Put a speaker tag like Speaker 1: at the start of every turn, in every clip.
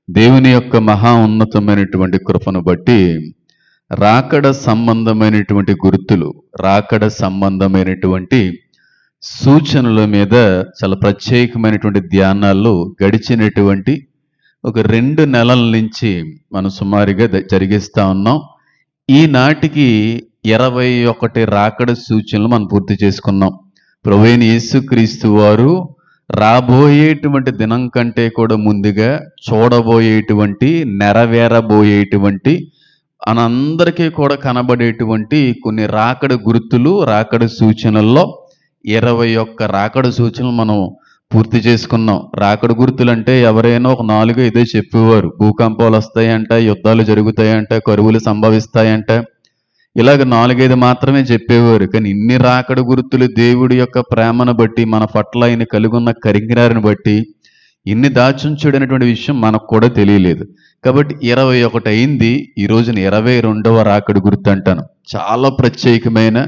Speaker 1: దేవుని యొక్క మహా ఉన్నతమైనటువంటి కృపను బట్టి రాకడ సంబంధమైనటువంటి గుర్తులు, రాకడ సంబంధమైనటువంటి సూచనల మీద చాలా ప్రత్యేకమైనటువంటి ధ్యానాలు గడిచినటువంటి ఒక 2 నెలల నుంచి మనం సుమారుగా జరిగిస్తా ఉన్నాం. ఈనాటికి 21 రాకడ సూచనలు మనం పూర్తి చేసుకున్నాం. ప్రభువైన యేసుక్రీస్తు వారు రాబోయేటువంటి దినం కంటే కూడా ముందుగా చూడబోయేటువంటి, నెరవేరబోయేటువంటి మనందరికీ కూడా కనబడేటువంటి కొన్ని రాకడ గుర్తులు, రాకడ సూచనల్లో 21 రాకడ సూచనలు మనం పూర్తి చేసుకున్నాం. రాకడ గుర్తులు అంటే ఎవరైనా ఒక 4-5 చెప్పేవారు. భూకంపాలు వస్తాయంట, యుద్ధాలు జరుగుతాయంట, కరువులు సంభవిస్తాయంట, ఇలాగ 4-5 మాత్రమే చెప్పేవారు. కానీ ఇన్ని రాకడ గుర్తులు దేవుడి యొక్క ప్రేమను బట్టి, మన పట్ల ఆయన కలిగి ఉన్న కరిగిరారిని బట్టి ఇన్ని దాచుంచుడనేటువంటి విషయం మనకు కూడా తెలియలేదు. కాబట్టి 21 అయింది. ఈ రోజున 22వ రాకడ గుర్తు అంటాను. చాలా ప్రత్యేకమైన,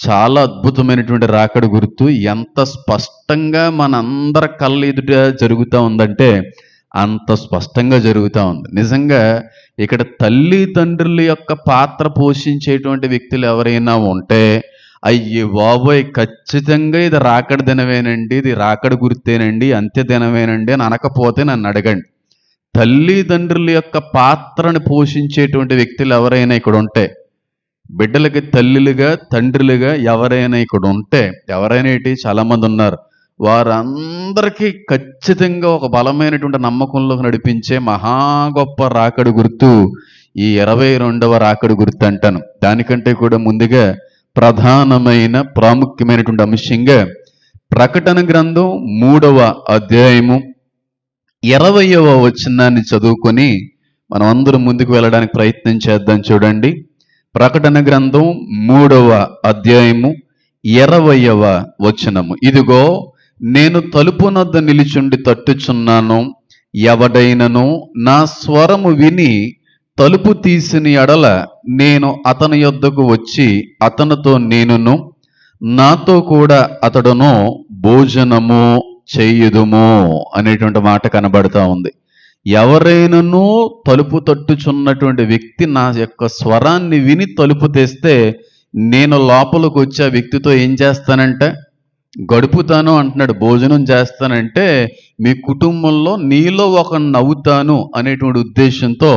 Speaker 1: చాలా అద్భుతమైనటువంటి రాకడ గుర్తు. ఎంత స్పష్టంగా మనందరి కళ్ళ ఎదుట జరుగుతూ ఉందంటే అంత స్పష్టంగా జరుగుతూ ఉంది. నిజంగా ఇక్కడ తల్లిదండ్రుల యొక్క పాత్ర పోషించేటువంటి వ్యక్తులు ఎవరైనా ఉంటే, అయ్యే బాబోయ్ ఖచ్చితంగా ఇది రాకడ దినమేనండి, ఇది రాకడ గుర్తేనండి, అంత్య దినమేనండి అని అనకపోతే నన్ను అడగండి. తల్లిదండ్రుల యొక్క పాత్రను పోషించేటువంటి వ్యక్తులు ఎవరైనా ఇక్కడ ఉంటే, బిడ్డలకి తల్లులుగా, తండ్రులుగా ఎవరైనా ఇక్కడ ఉంటే, ఎవరైనా ఏంటి చాలామంది ఉన్నారు, వారందరికీ ఖచ్చితంగా ఒక బలమైనటువంటి నమ్మకంలోకి నడిపించే మహా గొప్ప రాకడ గుర్తు ఈ 22వ రాకడ గుర్తు అంటాను. దానికంటే కూడా ముందుగా ప్రధానమైన, ప్రాముఖ్యమైనటువంటి అంశంగా ప్రకటన గ్రంథం 3వ అధ్యాయము 20వ వచనాన్ని చదువుకొని మనం అందరం ముందుకు వెళ్ళడానికి ప్రయత్నం చేద్దాం. చూడండి, ప్రకటన గ్రంథం 3వ అధ్యాయము 20వ వచనము. ఇదిగో, నేను తలుపునొద్ద నిలిచుండి తట్టుచున్నాను. ఎవడైనను నా స్వరము విని తలుపు తీసిన ఎడల నేను అతని యొద్దకు వచ్చి అతనితో నేనును, నాతో కూడా అతడును భోజనము చేయుదుము అనేటువంటి మాట కనబడతా ఉంది. ఎవరైనాను తలుపు తట్టుచున్నటువంటి వ్యక్తి నా యొక్క స్వరాన్ని విని తలుపు తెస్తే నేను లోపలికి వచ్చి ఆ వ్యక్తితో ఏం చేస్తానంటే గడుపుతాను అంటున్నాడు. భోజనం చేస్తానంటే మీ కుటుంబంలో నీలో ఒక నవ్వుతాను అనేటువంటి ఉద్దేశంతో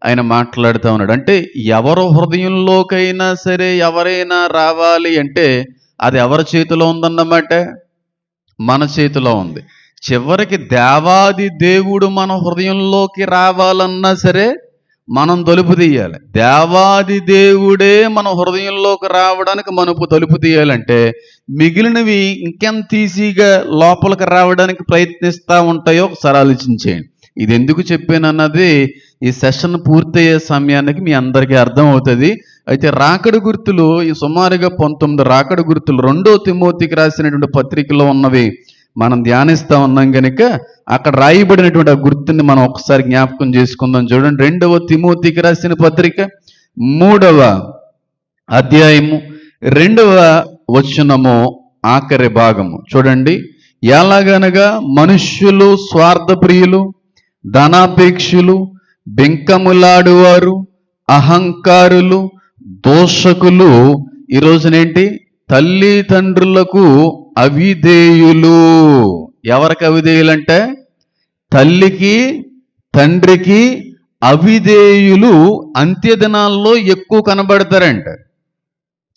Speaker 1: ఆయన మాట్లాడుతూ ఉన్నాడు. అంటే ఎవరు హృదయంలోకైనా సరే ఎవరైనా రావాలి అంటే అది ఎవరి చేతిలో ఉందన్నమాట? మన చేతిలో ఉంది. చివరికి దేవాది దేవుడు మన హృదయంలోకి రావాలన్నా సరే మనం తలుపు తీయాలి. దేవాది దేవుడే మన హృదయంలోకి రావడానికి మనకు తలుపు తీయాలంటే మిగిలినవి ఇంకెంత ఈజీగా లోపలికి రావడానికి ప్రయత్నిస్తూ ఉంటాయో ఒకసారి ఆలోచించేయండి. ఇది ఎందుకు చెప్పానన్నది ఈ సెషన్ పూర్తయ్యే సమయానికి మీ అందరికీ అర్థం అవుతుంది. అయితే రాకడ గుర్తులు ఈ సుమారుగా 19 రాకడ గుర్తులు 2వ తిమోతికి రాసినటువంటి పత్రికలో ఉన్నవి మనం ధ్యానిస్తూ ఉన్నాం కనుక అక్కడ రాయబడినటువంటి ఆ గుర్తుని మనం ఒకసారి జ్ఞాపకం చేసుకుందాం. చూడండి, 2వ తిమోతికి రాసిన పత్రిక 3వ అధ్యాయము 2వ వచనము ఆఖరి భాగము చూడండి. ఎలాగనగా మనుష్యులు స్వార్థప్రియులు, ధనాపేక్షులు, బెంకములాడువారు, అహంకారులు, దోషకులు ఈ రోజునేంటి తల్లిదండ్రులకు అవిధేయులు. ఎవరికి అవిధేయులంటే తల్లికి, తండ్రికి అవిధేయులు అంత్య దినాల్లో ఎక్కువ కనబడతారంట.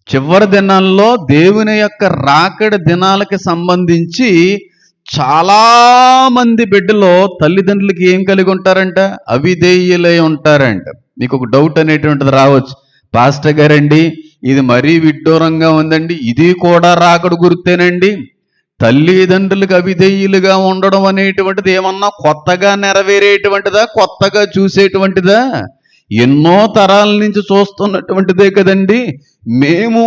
Speaker 1: చివరి దినాల్లో దేవుని యొక్క రాకడ దినాలకి సంబంధించి చాలా మంది బిడ్డలో తల్లిదండ్రులకి ఏం కలిగి ఉంటారంట? అవిధేయులై ఉంటారంట. మీకు ఒక డౌట్ అనేటువంటిది రావచ్చు, పాస్టర్ గారండి ఇది మరీ విడ్డూరంగా ఉందండి, ఇది కూడా రాకడ గుర్తేనండి. తల్లిదండ్రులకు అవిధేయులుగా ఉండడం అనేటువంటిది ఏమన్నా కొత్తగా నెరవేరేటువంటిదా, కొత్తగా చూసేటువంటిదా? ఎన్నో తరాల నుంచి చూస్తున్నటువంటిదే కదండి. మేము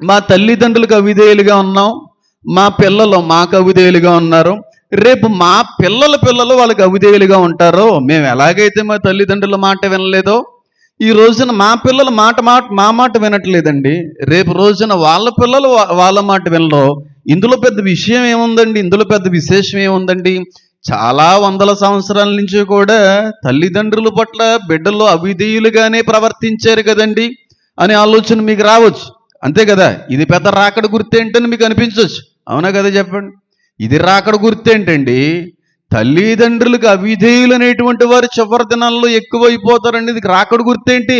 Speaker 1: మా తల్లిదండ్రులకు అవిధేయులుగా ఉన్నాం, మా పిల్లలు మాకు అవిధేయులుగా ఉన్నారు, రేపు మా పిల్లలు వాళ్ళకి అవిధేయులుగా ఉంటారో. మేము ఎలాగైతే మా తల్లిదండ్రుల మాట వినలేదో ఈ రోజున మా పిల్లలు మా మాట వినట్లేదండి, రేపు రోజున వాళ్ళ పిల్లలు వాళ్ళ మాట వినరు. ఇందులో పెద్ద విషయం ఏముందండి? ఇందులో పెద్ద విశేషం ఏముందండి? చాలా వందల సంవత్సరాల నుంచి కూడా తల్లిదండ్రుల పట్ల బిడ్డలు అవిధేయులుగానే ప్రవర్తించారు కదండి అనే ఆలోచన మీకు రావచ్చు. అంతే కదా, ఇది పెద్ద రాకడ గుర్తేంటని మీకు అనిపించవచ్చు. అవునా కదా, చెప్పండి. ఇది రాకడ గుర్తేంటండి? తల్లిదండ్రులకు అవిధేయులు అనేటువంటి వారు చివరి దినాల్లో ఎక్కువైపోతారండి. ఇది రాకడ గుర్తేంటి?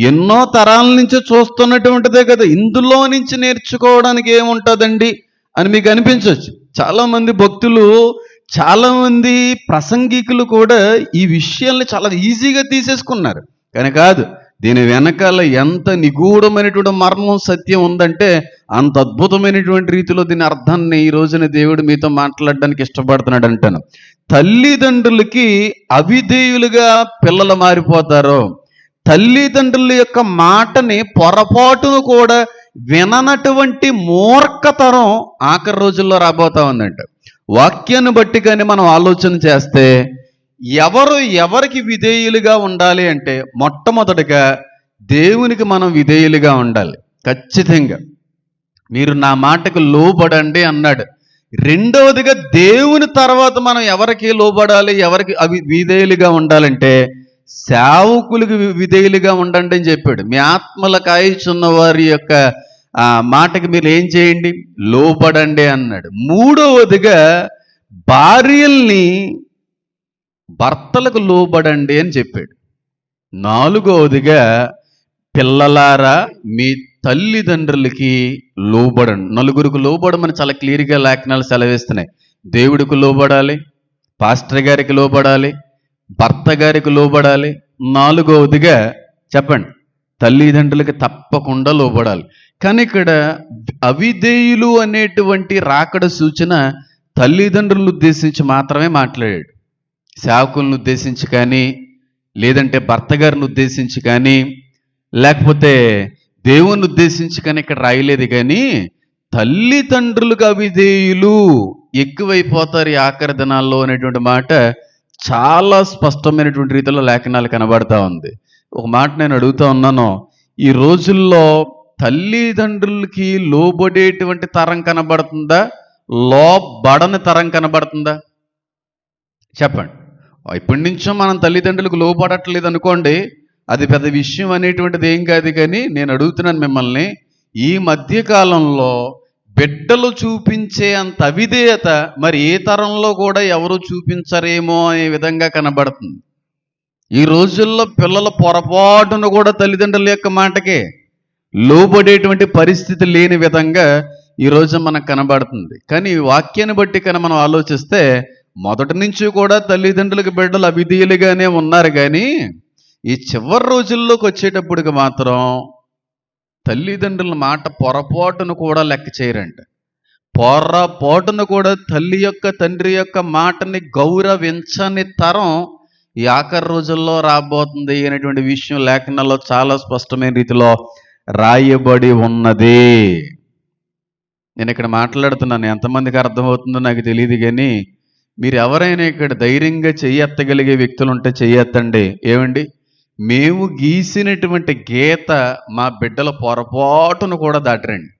Speaker 1: ఎన్నో తరాల నుంచి చూస్తున్నటువంటిదే కదా. ఇందులో నుంచి నేర్చుకోవడానికి ఏముంటుందండి అని మీకు అనిపించవచ్చు. చాలామంది భక్తులు, చాలామంది ప్రసంగికులు కూడా ఈ విషయాల్ని చాలా ఈజీగా తీసేసుకున్నారు. కానీ కాదు, దీని వెనకాల ఎంత నిగూఢమైనటువంటి మర్మం, సత్యం ఉందంటే అంత అద్భుతమైనటువంటి రీతిలో దీని అర్థాన్ని ఈ రోజున దేవుడు మీతో మాట్లాడడానికి ఇష్టపడుతున్నాడు అంటాను. తల్లిదండ్రులకి అవిధేయులుగా పిల్లలు మారిపోతారు. తల్లిదండ్రుల యొక్క మాటని పొరపాటును కూడా విననటువంటి మూర్ఖతరం ఆఖరి రోజుల్లో రాబోతా ఉందంట. వాక్యాన్ని బట్టి కానీ మనం ఆలోచన చేస్తే ఎవరికి విధేయులుగా ఉండాలి అంటే, మొట్టమొదటిగా దేవునికి మనం విధేయులుగా ఉండాలి. ఖచ్చితంగా మీరు నా మాటకు లోబడండి అన్నాడు. రెండవదిగా దేవుని తర్వాత మనం ఎవరికి లోబడాలి, ఎవరికి విధేయులుగా ఉండాలంటే సేవకులకు విధేయులుగా ఉండండి అని చెప్పాడు. మీ ఆత్మల కాయిచున్న వారి యొక్క మాటకి మీరు ఏం చేయండి, లోబడండి అన్నాడు. మూడవదిగా భార్యల్ని భర్తలకు లోబడండి అని చెప్పాడు. నాలుగవదిగా పిల్లలారా మీ తల్లిదండ్రులకి లోబడండి. నలుగురికి లోబడమని చాలా క్లియర్గా లేఖనాలు సెలవిస్తున్నాయి. దేవుడికి లోబడాలి, పాస్టర్ గారికి లోబడాలి, భర్త గారికి లోబడాలి. నాలుగవదిగా చెప్పండి, తల్లిదండ్రులకి తప్పకుండా లోబడాలి. కానీ ఇక్కడ అవిధేయులు అనేటువంటి రాకడ సూచన తల్లిదండ్రులను ఉద్దేశించి మాత్రమే మాట్లాడాడు. సేవకులను ఉద్దేశించి కానీ, లేదంటే భర్త గారిని ఉద్దేశించి కానీ, లేకపోతే దేవుని ఉద్దేశించి కానీ ఇక్కడ రాయలేదు. కానీ తల్లిదండ్రులకు అవిధేయులు ఎక్కువైపోతారు ఈ ఆఖరి దినాల్లో అనేటువంటి మాట చాలా స్పష్టమైనటువంటి రీతిలో లేఖనాలు కనబడతా ఉంది. ఒక మాట నేను అడుగుతా ఉన్నాను, ఈ రోజుల్లో తల్లిదండ్రులకి లోబడేటువంటి తరం కనబడుతుందా, లోబడని తరం కనబడుతుందా? చెప్పండి. ఇప్పటి నుంచో మనం తల్లిదండ్రులకు లోబడట్లేదు అనుకోండి, అది పెద్ద విషయం అనేటువంటిది ఏం కాదు. కానీ నేను అడుగుతున్నాను మిమ్మల్ని, ఈ మధ్యకాలంలో బిడ్డలు చూపించే అంత అవిధేయత మరి ఏ తరంలో కూడా ఎవరు చూపించరేమో అనే విధంగా కనబడుతుంది. ఈ రోజుల్లో పిల్లల పొరపాటును కూడా తల్లిదండ్రుల యొక్క మాటకే లోబడేటువంటి పరిస్థితి లేని విధంగా ఈరోజు మనకు కనబడుతుంది. కానీ ఈ వాక్యాన్ని బట్టి కనుక మనం ఆలోచిస్తే మొదటి నుంచి కూడా తల్లిదండ్రులకు బిడ్డలు అవిధేయులుగానే ఉన్నారు. కానీ ఈ చివరి రోజుల్లోకి వచ్చేటప్పటికి మాత్రం తల్లిదండ్రుల మాట పొరపాటును కూడా లెక్క చేయరంట. పొరపాటును కూడా తల్లి యొక్క తండ్రి యొక్క మాటని గౌరవించని తరం ఈ ఆఖరి రోజుల్లో రాబోతుంది అనేటువంటి విషయం లేఖనాల్లో చాలా స్పష్టమైన రీతిలో రాయబడి ఉన్నది. నేను ఇక్కడ మాట్లాడుతున్నాను, ఎంతమందికి అర్థమవుతుందో నాకు తెలియదు. కానీ మీరు ఎవరైనా ఇక్కడ ధైర్యంగా చెయ్యెత్తగలిగే వ్యక్తులు ఉంటే చెయ్యెత్తండి. ఏమండి, మేము గీసినటువంటి గీత మా బిడ్డల పొరపాటును కూడా దాటరండి.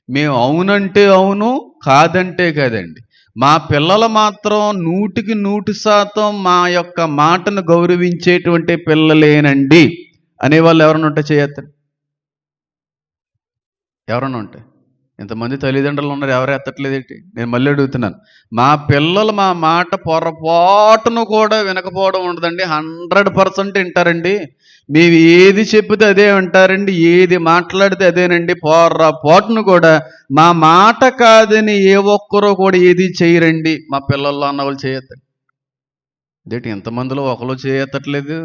Speaker 1: మేము అవునంటే అవును, కాదంటే కాదండి. మా పిల్లలు మాత్రం 100% మా యొక్క మాటను గౌరవించేటువంటి పిల్లలేనండి అనేవాళ్ళు ఎవరైనా ఉంటే చేయొద్దండి. ఎవరైనా ఉంటే, ఇంతమంది తల్లిదండ్రులు ఉన్నారు, ఎవరు ఎత్తట్లేదేంటి? నేను మళ్ళీ అడుగుతున్నాను, మా పిల్లలు మా మాట పొరపాటును కూడా వినకపోవడం ఉండదండి. 100% వింటారండి. మేము ఏది చెప్తే అదే వింటారండి, ఏది మాట్లాడితే అదేనండి. పొరపాటును కూడా మా మాట కాదని ఏ ఒక్కరూ కూడా ఏది చేయరండి మా పిల్లల్లో అన్నవాళ్ళు చేయొద్దండి. ఇదేంటి ఇంతమందిలో ఒకరు చేయెత్తట్లేదు?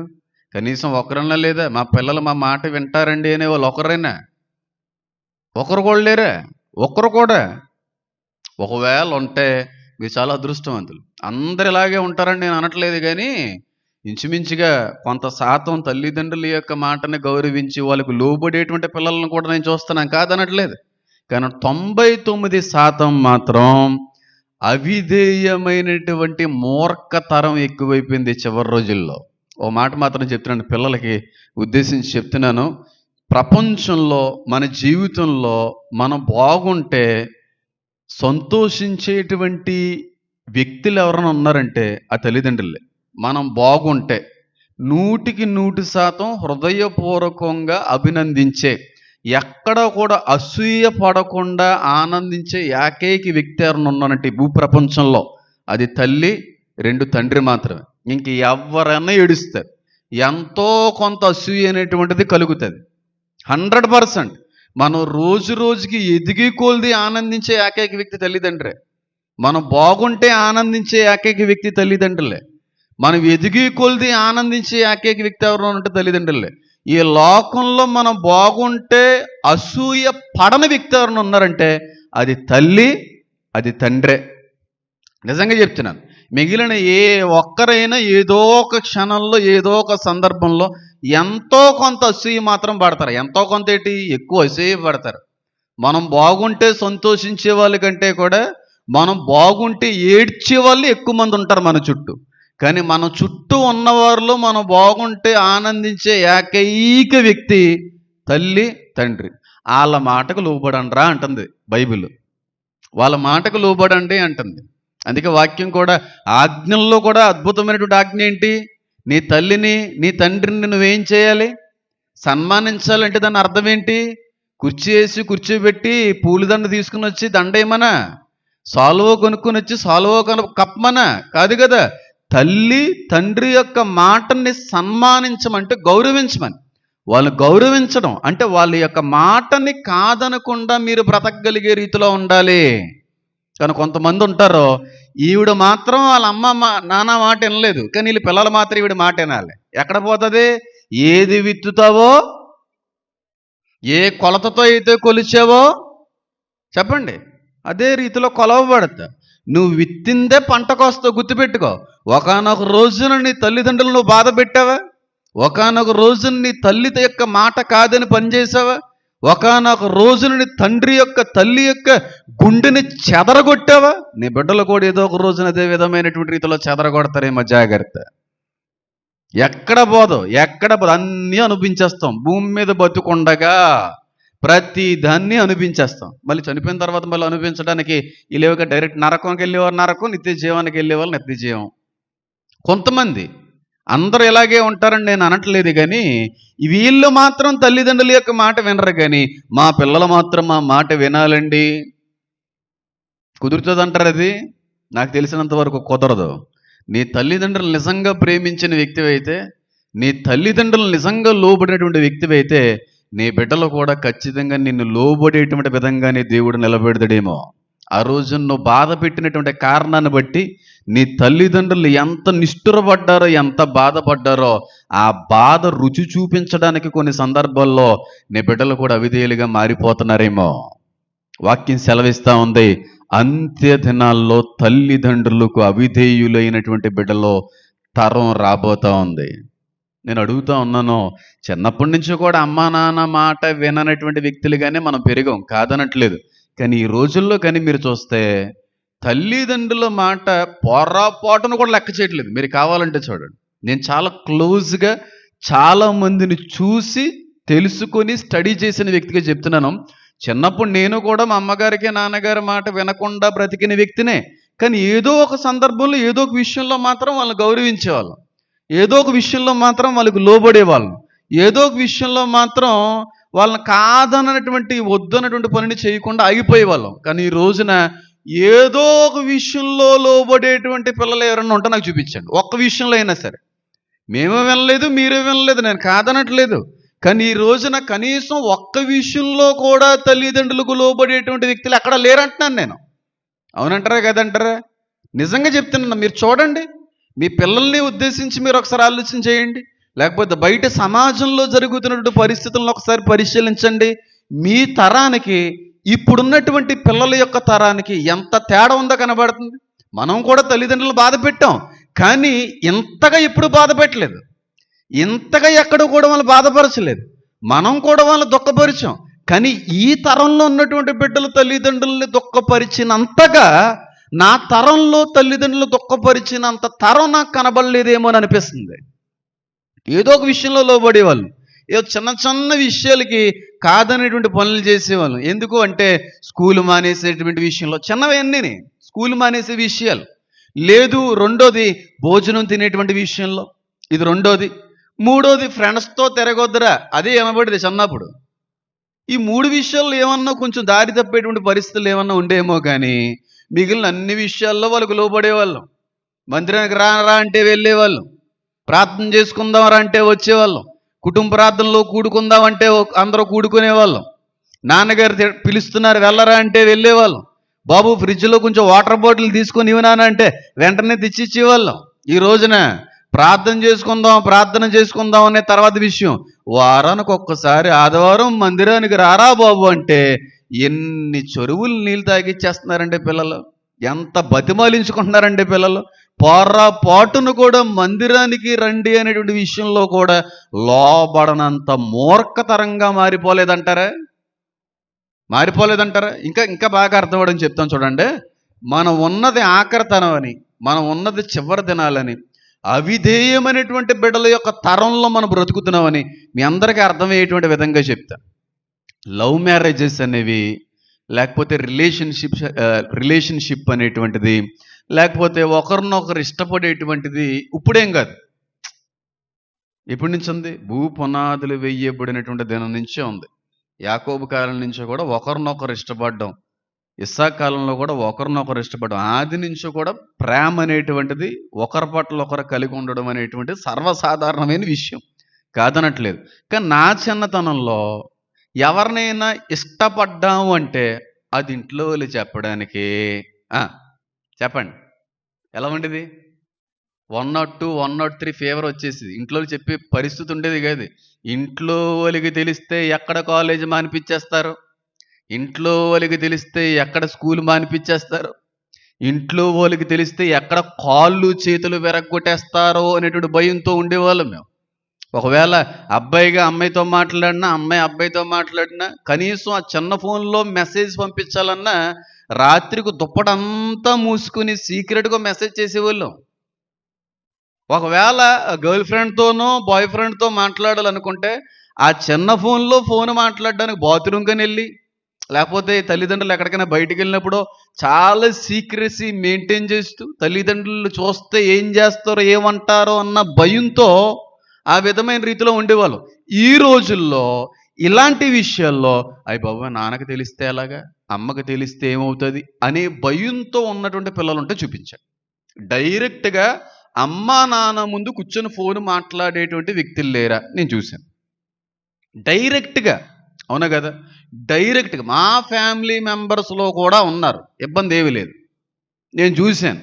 Speaker 1: కనీసం ఒకరన్నా లేదా? మా పిల్లలు మా మాట వింటారండి అనేవాళ్ళు ఒకరైనా? ఒకరు కూడా లేరా? ఒక్కరు కూడా. ఒకవేళ ఉంటే మీరు చాలా అదృష్టవంతులు. అందరు ఇలాగే ఉంటారని నేను అనట్లేదు. కానీ ఇంచుమించుగా కొంత శాతం తల్లిదండ్రుల యొక్క మాటని గౌరవించి వాళ్ళకు లోబడేటువంటి పిల్లలను కూడా నేను చూస్తున్నాను, కాదనట్లేదు. కానీ 99% మాత్రం అవిధేయమైనటువంటి మూర్ఖతరం ఎక్కువైపోయింది చివరి రోజుల్లో. ఓ మాట మాత్రం చెప్తున్నాను, పిల్లలకి ఉద్దేశించి చెప్తున్నాను. ప్రపంచంలో మన జీవితంలో మనం బాగుంటే సంతోషించేటువంటి వ్యక్తులు ఎవరైనా ఉన్నారంటే ఆ తల్లిదండ్రులే. మనం బాగుంటే 100% హృదయపూర్వకంగా అభినందించే, ఎక్కడ కూడా అసూయ పడకుండా ఆనందించే ఏకైక వ్యక్తి ఎవరైనా ఉన్నారంటే ఈ భూప్రపంచంలో అది తల్లి, 2 తండ్రి మాత్రమే. ఇంక ఎవరైనా ఏడుస్తారు. ఎంతో కొంత అసూయ అనేటువంటిది కలుగుతుంది. 100%. మనం రోజు రోజుకి ఎదిగి కొలది ఆనందించే ఏకైక వ్యక్తి తల్లిదండ్రే. మనం బాగుంటే ఆనందించే ఏకైక వ్యక్తి తల్లిదండ్రులే. మనం ఎదిగి కొలది ఆనందించే ఏకైక వ్యక్తి ఎవరు అంటే తల్లిదండ్రులే. ఈ లోకంలో మనం బాగుంటే అసూయ పడని వ్యక్తి ఎవరైనా ఉన్నారంటే అది తల్లి, అది తండ్రే. నిజంగా చెప్తున్నాను. మిగిలిన ఏ ఒక్కరైనా ఏదో ఒక క్షణంలో ఏదో ఒక సందర్భంలో ఎంతో కొంత అసూయ మాత్రం పడతారు. ఎంతో కొంత ఏంటి, ఎక్కువ అసూయ పడతారు. మనం బాగుంటే సంతోషించే వాళ్ళకంటే కూడా మనం బాగుంటే ఏడ్చే వాళ్ళు ఎక్కువ మంది ఉంటారు మన చుట్టూ. కానీ మన చుట్టూ ఉన్నవారిలో మనం బాగుంటే ఆనందించే ఏకైక వ్యక్తి తల్లి, తండ్రి. వాళ్ళ మాటకు లోబడండ్రా అంటుంది బైబిల్. వాళ్ళ మాటకు లోబడండి అంటుంది. అందుకే వాక్యం కూడా ఆజ్ఞల్లో కూడా అద్భుతమైనటువంటి ఆజ్ఞ ఏంటి? నీ తల్లిని నీ తండ్రిని నువ్వేం చేయాలి? సన్మానించాలంటే దాని అర్థం ఏంటి? కుర్చీ వేసి కూర్చోబెట్టి పూలదండ తీసుకుని వచ్చి దండ ఏమనా, సాల్వో కొనుక్కొని వచ్చి సాల్వో కప్పమనా కాదు కదా. తల్లి తండ్రి యొక్క మాటని సన్మానించమంటే గౌరవించమని. వాళ్ళు గౌరవించడం అంటే వాళ్ళ యొక్క మాటని కాదనకుండా మీరు బ్రతకగలిగే రీతిలో ఉండాలి. కానీ కొంతమంది ఉంటారు, ఈవిడ మాత్రం వాళ్ళ అమ్మ నాన్న మాట వినలేదు, కానీ వీళ్ళ పిల్లలు మాత్రం ఈవిడ మాట వినాలి. ఎక్కడ పోతుంది? ఏది విత్తుతావో, ఏ కొలతతో అయితే కొలిచావో చెప్పండి, అదే రీతిలో కొలవబడతా. నువ్వు విత్తిందే పంటకొస్తావు, గుర్తుపెట్టుకో. ఒకానొక రోజున నీ తల్లిదండ్రులు నువ్వు బాధ పెట్టావా? ఒకానొక రోజున నీ తల్లి యొక్క మాట కాదని పనిచేసావా? ఒకానొక రోజున నీ తండ్రి యొక్క తల్లి యొక్క గుండెని చెదరగొట్టావా? నీ బిడ్డలు కూడా ఏదో ఒక రోజున అదే విధమైనటువంటి రీతిలో చెదరగొడతారేమో, జాగ్రత్త. ఎక్కడ పోదు, అన్నీ అనిపించేస్తాం. భూమి మీద బతుకుండగా ప్రతి దాన్ని అనిపించేస్తాం. మళ్ళీ చనిపోయిన తర్వాత మళ్ళీ అనిపించడానికి లేవుగా. డైరెక్ట్ నరకంకి వెళ్ళేవారు నరకం, నిత్య జీవానికి వెళ్ళేవాళ్ళు నిత్య జీవం. కొంతమంది, అందరూ ఇలాగే ఉంటారని నేను అనట్లేదు, కానీ వీళ్ళు మాత్రం తల్లిదండ్రుల యొక్క మాట వినరు. కానీ మా పిల్లలు మాత్రం మా మాట వినాలండి. కుదురుతుంది అంటారు. అది నాకు తెలిసినంత వరకు కుదరదు. నీ తల్లిదండ్రులు నిజంగా ప్రేమించిన వ్యక్తివైతే, నీ తల్లిదండ్రులు నిజంగా లోబడినటువంటి వ్యక్తివైతే, నీ బిడ్డలు కూడా ఖచ్చితంగా నిన్ను లోబడేటువంటి విధంగానే దేవుడు నిలబెడతాడేమో. ఆ రోజు నువ్వు బాధ పెట్టినటువంటి కారణాన్ని బట్టి నీ తల్లిదండ్రులు ఎంత నిష్ఠురపడ్డారో, ఎంత బాధపడ్డారో, ఆ బాధ రుచి చూపించడానికి కొన్ని సందర్భాల్లో నీ బిడ్డలు కూడా అవిధేయులుగా మారిపోతున్నారేమో. వాక్యం సెలవిస్తూ ఉంది, అంత్య దినాల్లో తల్లిదండ్రులకు అవిధేయులైనటువంటి బిడ్డలో తరం రాబోతా ఉంది. నేను అడుగుతా ఉన్నాను, చిన్నప్పటి నుంచి కూడా అమ్మా నాన్న మాట విననటువంటి వ్యక్తులుగానే మనం పెరిగాం, కాదనట్లేదు. కానీ ఈ రోజుల్లో కానీ మీరు చూస్తే తల్లిదండ్రుల మాట పొరపాటును కూడా లెక్క చేయట్లేదు. మీరు కావాలంటే చూడండి. నేను చాలా క్లోజ్గా చాలా మందిని చూసి తెలుసుకొని స్టడీ చేసిన వ్యక్తిగా చెప్తున్నాను. చిన్నప్పుడు నేను కూడా మా అమ్మగారికి నాన్నగారి మాట వినకుండా బ్రతికిన వ్యక్తినే. కానీ ఏదో ఒక సందర్భంలో ఏదో ఒక విషయంలో మాత్రం వాళ్ళని గౌరవించేవాళ్ళం, ఏదో ఒక విషయంలో మాత్రం వాళ్ళకి లోబడేవాళ్ళం, ఏదో ఒక విషయంలో మాత్రం వాళ్ళని కాదన్నటువంటి వద్దన్నటువంటి పనిని చేయకుండా ఆగిపోయేవాళ్ళం. కానీ ఈ రోజున ఏదో ఒక విషయంలో లోబడేటువంటి పిల్లలు ఎవరన్నా ఉంటే నాకు చూపించండి. ఒక్క విషయంలో అయినా సరే. మేమే వినలేదు, మీరే వినలేదు, నేను కాదనట్లేదు. కానీ ఈ రోజున కనీసం ఒక్క విషయంలో కూడా తల్లిదండ్రులకు లోబడేటువంటి వ్యక్తులు ఎక్కడ లేరంటున్నాను నేను. అవునంటారా కదంటారా? నిజంగా చెప్తున్నాను. మీరు చూడండి, మీ పిల్లల్ని ఉద్దేశించి మీరు ఒకసారి ఆలోచన చేయండి. లేకపోతే బయట సమాజంలో జరుగుతున్నటువంటి పరిస్థితులను ఒకసారి పరిశీలించండి. మీ తరానికి ఇప్పుడున్నటువంటి పిల్లల యొక్క తరానికి ఎంత తేడా ఉందో కనబడుతుంది. మనం కూడా తల్లిదండ్రులు బాధ పెట్టాం, కానీ ఇంతగా ఎప్పుడు బాధ పెట్టలేదు, ఇంతగా ఎక్కడ కూడా వాళ్ళు బాధపరచలేదు. మనం కూడా వాళ్ళు దుఃఖపరిచాం. కానీ ఈ తరంలో ఉన్నటువంటి బిడ్డలు తల్లిదండ్రుల్ని దుఃఖపరిచినంతగా నా తరంలో తల్లిదండ్రులు దుఃఖపరిచినంత తరం నాకు కనబడలేదేమో అని అనిపిస్తుంది. ఏదో ఒక విషయంలో లోబడేవాళ్ళు, ఏదో చిన్న చిన్న విషయాలకి కాదనేటువంటి పనులు చేసేవాళ్ళు. ఎందుకు అంటే స్కూల్ మానేసేటువంటి విషయంలో, చిన్నవన్నీ స్కూల్ మానేసే విషయాలు, లేదు రెండోది భోజనం తినేటువంటి విషయంలో, ఇది రెండోది. మూడోది ఫ్రెండ్స్తో తిరగొద్దురా, అదే వినబడింది చిన్నప్పుడు. ఈ మూడు విషయాల్లో ఏమన్నా కొంచెం దారి తప్పేటువంటి పరిస్థితులు ఏమన్నా ఉండేమో కానీ మిగిలిన అన్ని విషయాల్లో వాళ్ళకు లోబడేవాళ్ళం. మందిరానికి రా రా అంటే వెళ్ళేవాళ్ళం, ప్రార్థన చేసుకుందాం రా అంటే వచ్చేవాళ్ళం, కుటుంబ ప్రార్థనలో కూడుకుందాం అంటే అందరూ కూడుకునేవాళ్ళం, నాన్నగారు పిలుస్తున్నారు వెళ్ళరా అంటే వెళ్ళేవాళ్ళం, బాబు ఫ్రిడ్జ్లో కొంచెం వాటర్ బాటిల్ తీసుకొని ఇవ్వనానా అంటే వెంటనే తెచ్చిచ్చేవాళ్ళం. ఈ రోజున ప్రార్థన చేసుకుందాం అనే తర్వాత విషయం, వారానికి ఒక్కసారి ఆదివారం మందిరానికి రారా బాబు అంటే ఎన్ని చెరువులు నీళ్ళు తాగిచ్చేస్తున్నారంటే పిల్లలు, ఎంత బతిమాలించుకుంటున్నారంటే పిల్లలు. పాటును కూడా మందిరానికి రండి అనేటువంటి విషయంలో కూడా లోబడనంత మూర్ఖతరంగా మారిపోలేదంటారా? ఇంకా ఇంకా బాగా అర్థమవడం చెప్తాను చూడండి. మనం ఉన్నది ఆఖరితనం అని, మనం ఉన్నది చివరి దినాలని, అవిధేయమైనటువంటి బిడ్డల యొక్క తరంలో మనం బ్రతుకుతున్నామని మీ అందరికీ అర్థమయ్యేటువంటి విధంగా చెప్తా. లవ్ మ్యారేజెస్ అనేవి, లేకపోతే రిలేషన్షిప్ అనేటువంటిది, లేకపోతే ఒకరినొకరు ఇష్టపడేటువంటిది ఇప్పుడేం కాదు. ఎప్పటి నుంచి ఉంది? పునాదులు వేయబడినటువంటి దినం నుంచే ఉంది. యాకోబు కాలం నుంచి కూడా ఒకరినొకరు ఇష్టపడడం, ఇస్సాకు కాలంలో కూడా ఒకరినొకరు ఇష్టపడడం, ఆది నుంచి కూడా ప్రేమ అనేటువంటిది ఒకరి పట్ల ఒకరు కలిగి ఉండడం అనేటువంటిది సర్వసాధారణమైన విషయం, కాదనట్లేదు. కానీ నా చిన్నతనంలో ఎవరినైనా ఇష్టపడ్డాము అంటే అది ఇంట్లో వాళ్ళు చెప్పడానికి చెప్పండి ఎలా ఉండేది? 102, 103 ఫీవర్ వచ్చేసి ఇంట్లో చెప్పే పరిస్థితి ఉండేది కాదు. ఇంట్లో వాళ్ళకి తెలిస్తే ఎక్కడ కాలేజ్ మానిపించేస్తారు, ఇంట్లో వాళ్ళకి తెలిస్తే ఎక్కడ స్కూల్ మానిపించేస్తారు, ఇంట్లో వాళ్ళకి తెలిస్తే ఎక్కడ కాళ్ళు చేతులు విరగ్గొట్టేస్తారో అనేటువంటి భయంతో ఉండేవాళ్ళం మేము. ఒకవేళ అబ్బాయిగా అమ్మాయితో మాట్లాడినా, అమ్మాయి అబ్బాయితో మాట్లాడినా, కనీసం ఆ చిన్న ఫోన్లో మెసేజ్ పంపించాలన్నా రాత్రికి దుప్పటంతా మూసుకుని సీక్రెట్గా మెసేజ్ చేసేవాళ్ళం. ఒకవేళ గర్ల్ ఫ్రెండ్తోనో బాయ్ ఫ్రెండ్తో మాట్లాడాలనుకుంటే ఆ చిన్న ఫోన్ మాట్లాడడానికి బాత్రూమ్కి వెళ్ళి, లేకపోతే తల్లిదండ్రులు ఎక్కడికైనా బయటికి వెళ్ళినప్పుడు చాలా సీక్రెసీ మెయింటైన్ చేస్తూ, తల్లిదండ్రులు చూస్తే ఏం చేస్తారో ఏమంటారో అన్న భయంతో ఆ విధమైన రీతిలో ఉండేవాళ్ళు. ఈ రోజుల్లో ఇలాంటి విషయాల్లో అయ్య బాబా నాన్నకి తెలిస్తే ఎలాగా, అమ్మకి తెలిస్తే ఏమవుతుంది అనే భయంతో ఉన్నటువంటి పిల్లలు ఉంటే చూపించాడు. డైరెక్ట్గా అమ్మా నాన్న ముందు కూర్చొని ఫోన్ మాట్లాడేటువంటి వ్యక్తులు లేరా నేను చూశాను. డైరెక్ట్గా, అవునా కదా, డైరెక్ట్గా మా ఫ్యామిలీ మెంబర్స్లో కూడా ఉన్నారు, ఇబ్బంది ఏమీ లేదు. నేను చూశాను.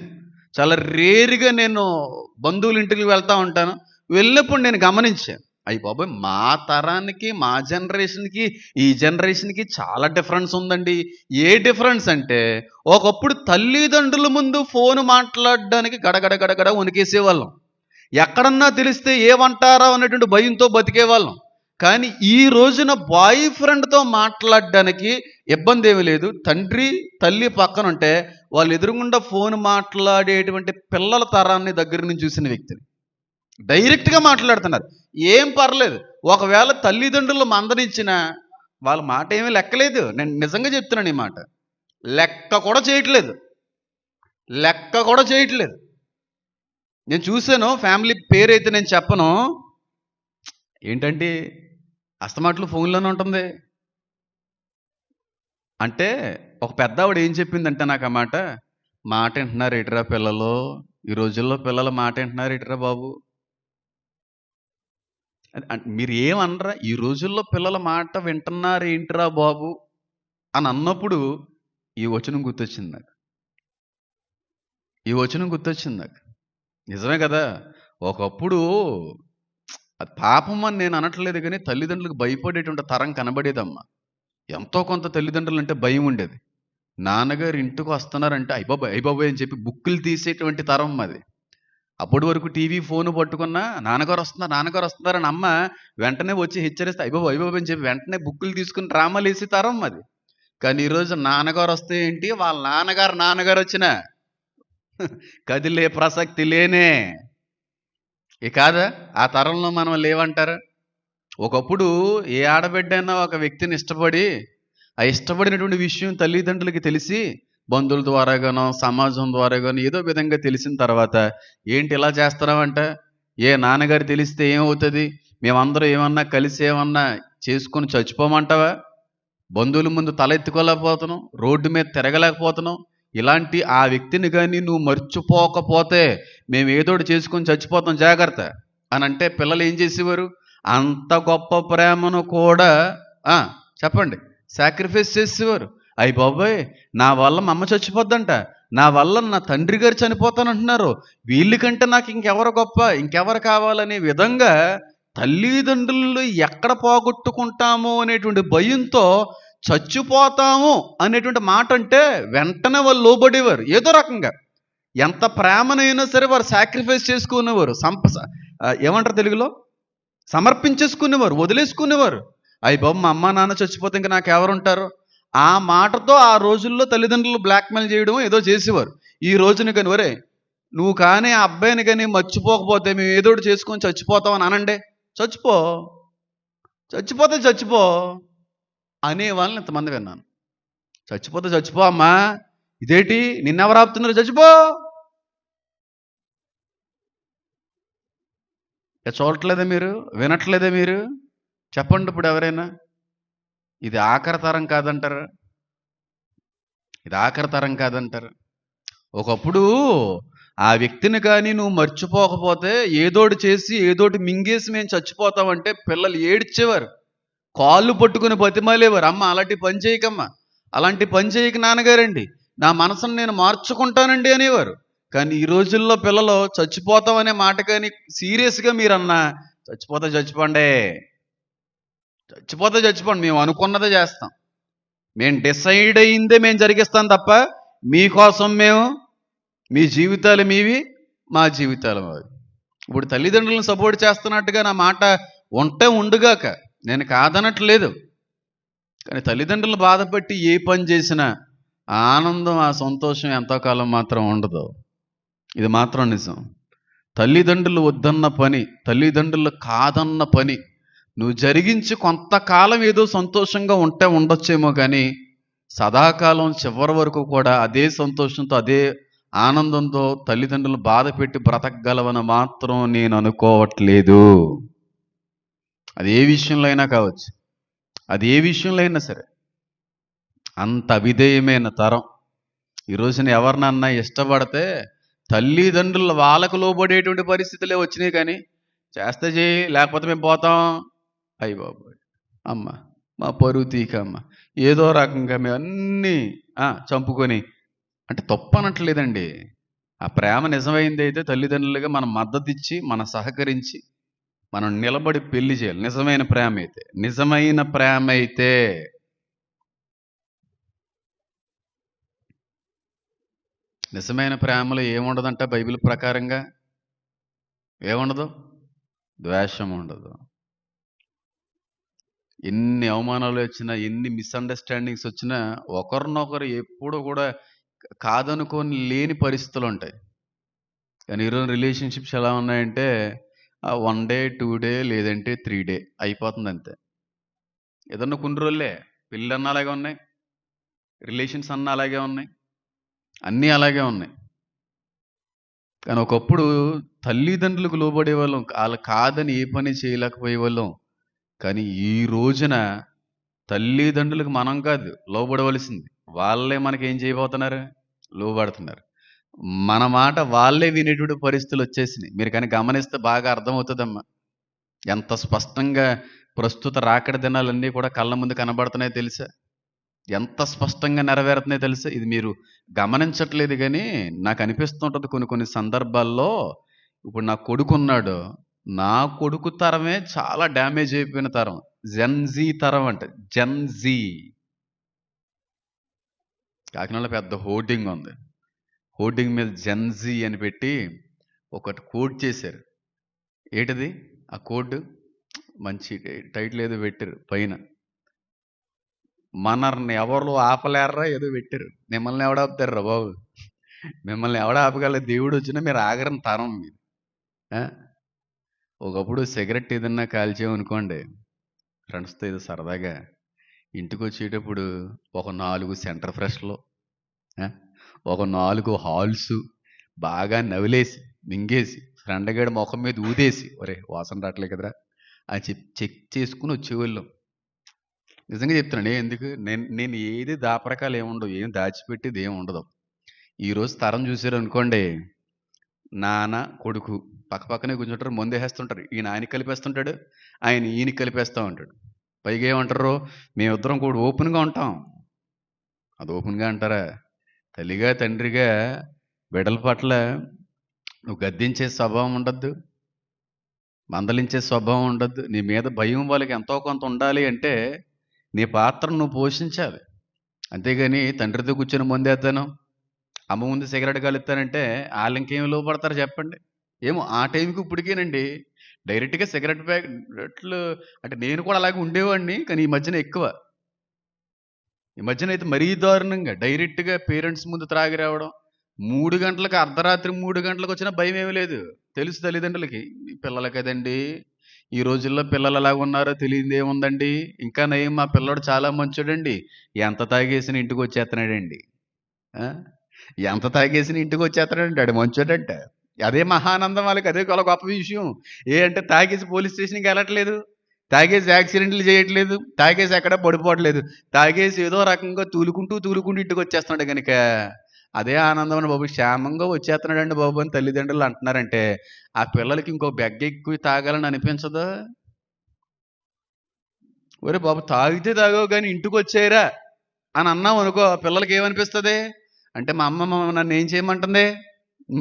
Speaker 1: చాలా రేరుగా నేను బంధువుల ఇంటికి వెళ్తూ ఉంటాను. వెళ్ళినప్పుడు నేను గమనించాను, అయ్యి బాబాయ్ మా తరానికి మా జనరేషన్కి ఈ జనరేషన్కి చాలా డిఫరెన్స్ ఉందండి. ఏ డిఫరెన్స్ అంటే ఒకప్పుడు తల్లిదండ్రుల ముందు ఫోన్ మాట్లాడడానికి గడగడ గడగడ వణికేసేవాళ్ళం, ఎక్కడన్నా తెలిస్తే ఏమంటారో అనేటువంటి భయంతో బతికేవాళ్ళం. కానీ ఈ రోజున బాయ్ ఫ్రెండ్తో మాట్లాడడానికి ఇబ్బంది ఏమీ లేదు. తండ్రి తల్లి పక్కన ఉంటే వాళ్ళు ఎదురుగుండా ఫోన్ మాట్లాడేటువంటి పిల్లల తరాన్ని దగ్గర నుంచి చూసిన వ్యక్తిని డైరెక్ట్గా మాట్లాడుతున్నారు. ఏం పర్లేదు, ఒకవేళ తల్లిదండ్రులు మందరించిన వాళ్ళ మాట ఏమీ లెక్కలేదు. నేను నిజంగా చెప్తున్నాను, ఈ మాట లెక్క కూడా చేయట్లేదు. నేను చూశాను. ఫ్యామిలీ పేరైతే నేను చెప్పను. ఏంటంటే అస్తమాట్లు ఫోన్లోనే ఉంటుంది. అంటే ఒక పెద్ద ఆవిడ ఏం చెప్పిందంటే నాకు ఆ మాట వింటున్నారు ఎటురా పిల్లలు, ఈ రోజుల్లో పిల్లల మాట వింటున్నారు ఎటురా బాబు, మీరు ఏమనరా, ఈ రోజుల్లో పిల్లల మాట వింటున్నారు ఏంటిరా బాబు అని అన్నప్పుడు ఈ వచనం గుర్తొచ్చింది నాకు. నిజమే కదా, ఒకప్పుడు అది పాపం అని నేను అనట్లేదు, కానీ తల్లిదండ్రులకు భయపడేటువంటి తరం కనబడేదమ్మా. ఎంతో కొంత తల్లిదండ్రులు అంటే భయం ఉండేది. నాన్నగారు ఇంటికి వస్తున్నారంటే అయిబాబాయ్ అని చెప్పి బుక్కులు తీసేటువంటి తరం అది. అప్పటి వరకు టీవీ ఫోన్ పట్టుకున్నా నాన్నగారు వస్తున్నారని అమ్మ వెంటనే వచ్చి హెచ్చరిస్తే అయిబాబు అని చెప్పి వెంటనే బుక్కులు తీసుకుని డ్రామాలు వేసి తరం అది. కానీ ఈరోజు నాన్నగారు వస్తే ఏంటి, వాళ్ళ నాన్నగారు వచ్చిన కదిలే ప్రసక్తి లేనే. కాదా ఆ తరంలో మనం లేవంటారు. ఒకప్పుడు ఏ ఆడబిడ్డైనా ఒక వ్యక్తిని ఇష్టపడినటువంటి విషయం తల్లిదండ్రులకి తెలిసి బంధువుల ద్వారాగానో సమాజం ద్వారాగానో ఏదో విధంగా తెలిసిన తర్వాత ఏంటి ఇలా చేస్తున్నావంట, ఏ నాన్నగారు తెలిస్తే ఏమవుతుంది, మేమందరం ఏమన్నా కలిసి ఏమన్నా చేసుకొని చచ్చిపోమంటావా, బంధువుల ముందు తల ఎత్తుకోలేకపోతున్నాం, రోడ్డు మీద తిరగలేకపోతున్నాం, ఇలాంటి ఆ వ్యక్తిని కానీ నువ్వు మర్చిపోకపోతే మేము ఏదోటి చేసుకొని చచ్చిపోతాం జాగ్రత్త అని అంటే పిల్లలు ఏం చేసేవారు, అంత గొప్ప ప్రేమను కూడా ఆ, చెప్పండి, సాక్రిఫైస్ చేసేవారు. అయ్యి బాబోయ్, నా వల్ల మా అమ్మ చచ్చిపోద్దంట, నా వల్ల నా తండ్రి గారు చనిపోతానంటున్నారు, వీళ్ళకంటే నాకు ఇంకెవరు గొప్ప, ఇంకెవరు కావాలనే విధంగా తల్లిదండ్రులు ఎక్కడ పోగొట్టుకుంటామో అనేటువంటి భయంతో చచ్చిపోతాము అనేటువంటి మాట అంటే వెంటనే వాళ్ళు లోబడేవారు. ఏదో రకంగా ఎంత ప్రేమనైనా సరే వారు సాక్రిఫైస్ చేసుకునేవారు, ఏమంటారు తెలుగులో, సమర్పించేసుకునేవారు, వదిలేసుకునేవారు. అయ్యి బాబు, మా అమ్మ నాన్న చచ్చిపోతే ఇంకా నాకు ఎవరుంటారు, ఆ మాటతో ఆ రోజుల్లో తల్లిదండ్రులు బ్లాక్మెయిల్ చేయడం ఏదో చేసేవారు. ఈ రోజున కానీ వరే నువ్వు కానీ ఆ అబ్బాయిని కానీ మర్చిపోకపోతే మేము ఏదోటి చేసుకొని చచ్చిపోతామని అనండి, చచ్చిపో, చచ్చిపోతే చచ్చిపో అనే వాళ్ళని ఇంతమంది విన్నాను. చచ్చిపోతే చచ్చిపో అమ్మా, ఇదేంటి నిన్నెవరు ఆపుతున్నారు, చచ్చిపో. చూడట్లేదా మీరు, వినట్లేదా మీరు, చెప్పండి ఇప్పుడు ఎవరైనా. ఇది ఆఖరి తరం కాదంటారు, ఇది ఆఖరి తరం కాదంటారు. ఒకప్పుడు ఆ వ్యక్తిని కానీ నువ్వు మర్చిపోకపోతే ఏదోటి చేసి ఏదోటి మింగేసి మేము చచ్చిపోతామంటే పిల్లలు ఏడ్చేవారు, కాళ్ళు పట్టుకుని బతిమాలేవారు, అమ్మ అలాంటి పని చేయకమ్మా, అలాంటి పని చేయక నాన్నగారండి, నా మనసును నేను మార్చుకుంటానండి అనేవారు. కానీ ఈ రోజుల్లో పిల్లలు చచ్చిపోతామనే మాట కానీ సీరియస్గా మీరన్నా, చచ్చిపోతే చచ్చిపోండి, చచ్చిపోతే చచ్చిపోండి, మేము అనుకున్నదే చేస్తాం, మేము డిసైడ్ అయిందే మేము జరిగిస్తాం తప్ప మీకోసం మేము, మీ జీవితాలు మీవి, మా జీవితాలు మావి. ఇప్పుడు తల్లిదండ్రులను సపోర్ట్ చేస్తున్నట్టుగా నా మాట ఉంటే ఉండుగాక, నేను కాదనట్లేదు. కానీ తల్లిదండ్రులు బాధపెట్టి ఏ పని చేసినా ఆ ఆనందం, ఆ సంతోషం ఎంతో కాలం మాత్రం ఉండదు. ఇది మాత్రం నిజం. తల్లిదండ్రులు వద్దన్న పని, తల్లిదండ్రులు కాదన్న పని నువ్వు జరిగించి కొంతకాలం ఏదో సంతోషంగా ఉంటే ఉండొచ్చేమో, కానీ సదాకాలం చివరి వరకు కూడా అదే సంతోషంతో అదే ఆనందంతో తల్లిదండ్రులు బాధ పెట్టి బ్రతకగలవని మాత్రం నేను అనుకోవట్లేదు. అది ఏ విషయంలో అయినా కావచ్చు, అది ఏ విషయంలో అయినా సరే. అంత అవిధేయమైన తరం ఈ రోజున ఎవరినన్నా ఇష్టపడితే తల్లిదండ్రులు వాళ్ళకు లోబడేటువంటి పరిస్థితులే వచ్చినాయి, కానీ చేస్తే చేయి లేకపోతే మేము పోతాం, అయ్యి బాబు అమ్మ మా పరువు తీకమ్మ, ఏదో రకంగా మేము అన్నీ చంపుకొని, అంటే తప్పు అనట్లేదండి. ఆ ప్రేమ నిజమైంది అయితే తల్లిదండ్రులుగా మనం మద్దతు ఇచ్చి, మనం సహకరించి, మనం నిలబడి పెళ్లి చేయాలి. నిజమైన ప్రేమ అయితే, నిజమైన ప్రేమ అయితే. నిజమైన ప్రేమలో ఏముండదంట బైబిల్ ప్రకారంగా, ఏముండదు, ద్వేషం ఉండదు. ఎన్ని అవమానాలు వచ్చినా, ఎన్ని మిస్అండర్స్టాండింగ్స్ వచ్చినా ఒకరినొకరు ఎప్పుడు కూడా కాదనుకొని లేని పరిస్థితులు ఉంటాయి. కానీ ఈరోజు రిలేషన్షిప్స్ ఎలా ఉన్నాయంటే 1 డే 2 డే లేదంటే 3 డే అయిపోతుంది అంతే. ఏదన్నా కొన్ని రోజులే, పెళ్ళి అన్న అలాగే ఉన్నాయి, రిలేషన్స్ అన్న అలాగే ఉన్నాయి, అన్నీ అలాగే ఉన్నాయి. కానీ ఒకప్పుడు తల్లిదండ్రులకు లోబడే వాళ్ళం, వాళ్ళు కాదని ఏ పని చేయలేకపోయే వాళ్ళం. కానీ ఈ రోజున తల్లిదండ్రులకు మనం కాదు లోబడవలసింది, వాళ్ళే మనకేం చేయబోతున్నారు, లోబడుతున్నారు. మన మాట వాళ్ళే వినేటువంటి పరిస్థితులు వచ్చేసినాయి. మీరు కానీ గమనిస్తే బాగా అర్థమవుతుందమ్మా, ఎంత స్పష్టంగా ప్రస్తుత రాకడ దినాలన్నీ కూడా కళ్ళ ముందు కనబడుతున్నాయో తెలుసా, ఎంత స్పష్టంగా నెరవేరుతున్నాయో తెలుసా. ఇది మీరు గమనించట్లేదు, కానీ నాకు అనిపిస్తుంటుంది కొన్ని కొన్ని సందర్భాల్లో. ఇప్పుడు నా కొడుకున్నాడు, నా కొడుకు తరమే చాలా డ్యామేజ్ అయిపోయిన తరం, జెన్జీ తరం అంటే జెన్జీ. కాకినాడలో పెద్ద హోర్డింగ్ ఉంది, హోర్డింగ్ మీద జెన్జీ అని పెట్టి ఒకటి కోడ్ చేశారు. ఏంటిది ఆ కోడ్, మంచి టైటిల్ ఏదో పెట్టారు పైన, మనల్ని ఎవరు ఆపలేర్రా ఏదో పెట్టారు. మిమ్మల్ని ఎవడ ఆపుతారా బాబు, మిమ్మల్ని ఎవడ ఆపగల, దేవుడు వచ్చినా మీరు ఆగరని తరం మీరు. ఒకప్పుడు సిగరెట్ ఏదన్నా కాల్చేమనుకోండి ఫ్రెండ్స్తో ఏదో సరదాగా, ఇంటికి వచ్చేటప్పుడు ఒక 4 సెంటర్ ఫ్రెష్లు, ఆ? ఒక 4 హాల్స్ బాగా నవిలేసి మింగేసి ఫ్రెండ్ గడి ముఖం మీద ఊదేసి ఒరే వాసన రావట్లే కదరా అని చెక్ చేసుకుని వచ్చేవాళ్ళం. నిజంగా చెప్తున్నాను. ఎందుకు నేను నేను ఏది దాపరకాలు ఏముండవు, ఏం దాచిపెట్టేది ఏమి ఉండదు. ఈరోజు తరం చూసారు అనుకోండి, నాన్న కొడుకు పక్కనే కూర్చుంటారు, మందేసేస్తుంటారు. ఈయన ఆయనకి కలిపేస్తుంటాడు, ఆయన ఈయనకి కలిపేస్తూ ఉంటాడు. పైగా ఏమంటారు, మేమిద్దరం కూడా ఓపెన్గా ఉంటాం. అది ఓపెన్గా అంటారా? తల్లిగా తండ్రిగా బిడ్డల పట్ల నువ్వు గద్దించే స్వభావం ఉండద్దు, మందలించే స్వభావం ఉండద్దు. నీ మీద భయం వాళ్ళకి ఎంతో కొంత ఉండాలి అంటే నీ పాత్రను నువ్వు పోషించాలి. అంతేగాని తండ్రితో కూర్చొని మందేస్తాను, అమ్మ ముందు సిగరెట్ కాలుస్తానంటే వాళ్ళు ఇంకేం లోపడతారు చెప్పండి. ఏమో ఆ టైంకి ఇప్పటికేనండి డైరెక్ట్గా సిగరెట్ ప్యాకెట్లు. అంటే నేను కూడా అలాగే ఉండేవాడిని, కానీ ఈ మధ్యన ఎక్కువ. ఈ మధ్యన అయితే మరీ దారుణంగా డైరెక్ట్గా పేరెంట్స్ ముందు త్రాగి రావడం. 3 గంటలకు, అర్ధరాత్రి 3 గంటలకు వచ్చినా భయం ఏమీ లేదు. తెలుసు తల్లిదండ్రులకి, ఈ పిల్లలు కదండి, ఈ రోజుల్లో పిల్లలు ఎలాగ ఉన్నారో తెలియదు ఏముందండి. ఇంకా నయం, మా పిల్లడు చాలా మంచోడండి, ఎంత తాగేసిన ఇంటికి వచ్చేస్తున్నాడండి. ఆ? ఎంత తాగేసిన ఇంటికి వచ్చేస్తాడంటే ఆడు మంచోడంటే అదే మహానందం వాళ్ళకి, అదే చాలా గొప్ప విషయం. అంటే తాగేసి పోలీస్ స్టేషన్కి వెళ్ళట్లేదు, తాగేసి యాక్సిడెంట్లు చేయట్లేదు, తాగేసి ఎక్కడ పడిపోవట్లేదు, తాగేసి ఏదో రకంగా తూలుకుంటూ ఇంటికి వచ్చేస్తున్నాడు కనుక అదే ఆనందం అని బాబు, క్షేమంగా వచ్చేస్తున్నాడండి బాబు అని తల్లిదండ్రులు అంటున్నారంటే ఆ పిల్లలకి ఇంకో బెగ్గ ఎక్కువ తాగాలని అనిపించదు. ఒరే బాబు, తాగితే తాగావు కానీ ఇంటికి వచ్చాయిరా అని అన్నాం అనుకో, పిల్లలకి ఏమనిపిస్తుంది అంటే మా అమ్మ నన్ను ఏం చేయమంటుంది,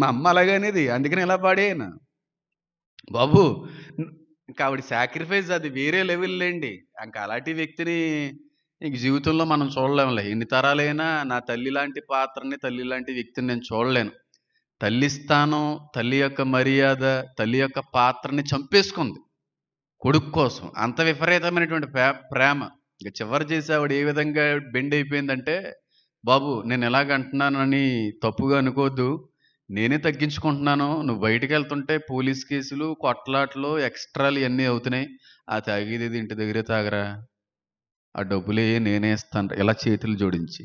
Speaker 1: మా అమ్మ అలాగే అనేది, అందుకని ఇలా పాడేయను బాబు. ఇంకా ఆవిడ సాక్రిఫైస్ అది వేరే లెవెల్ లేండి. ఇంకా అలాంటి వ్యక్తిని ఇంక జీవితంలో మనం చూడలేములే. ఎన్ని తరాలైనా నా తల్లి లాంటి పాత్రని, తల్లి లాంటి వ్యక్తిని నేను చూడలేను. తల్లి స్థానం, తల్లి యొక్క మర్యాద, తల్లి యొక్క పాత్రని చంపేసుకుంది కొడుకు కోసం. అంత విపరీతమైనటువంటి ప్రేమ. ఇక చివరి చేసి ఆవిడ ఏ విధంగా బెండ్ అయిపోయిందంటే, బాబు నేను ఎలాగ అంటున్నానని తప్పుగా అనుకోవద్దు, నేనే తగ్గించుకుంటున్నాను. నువ్వు బయటికి వెళ్తుంటే పోలీస్ కేసులు, కొట్లాట్లు, ఎక్స్ట్రాలు ఇవన్నీ అవుతున్నాయి. ఆ తాగేది ఇంటి దగ్గరే తాగరా, ఆ డబ్బులే నేనే ఇస్తాను, ఇలా చేతులు జోడించి.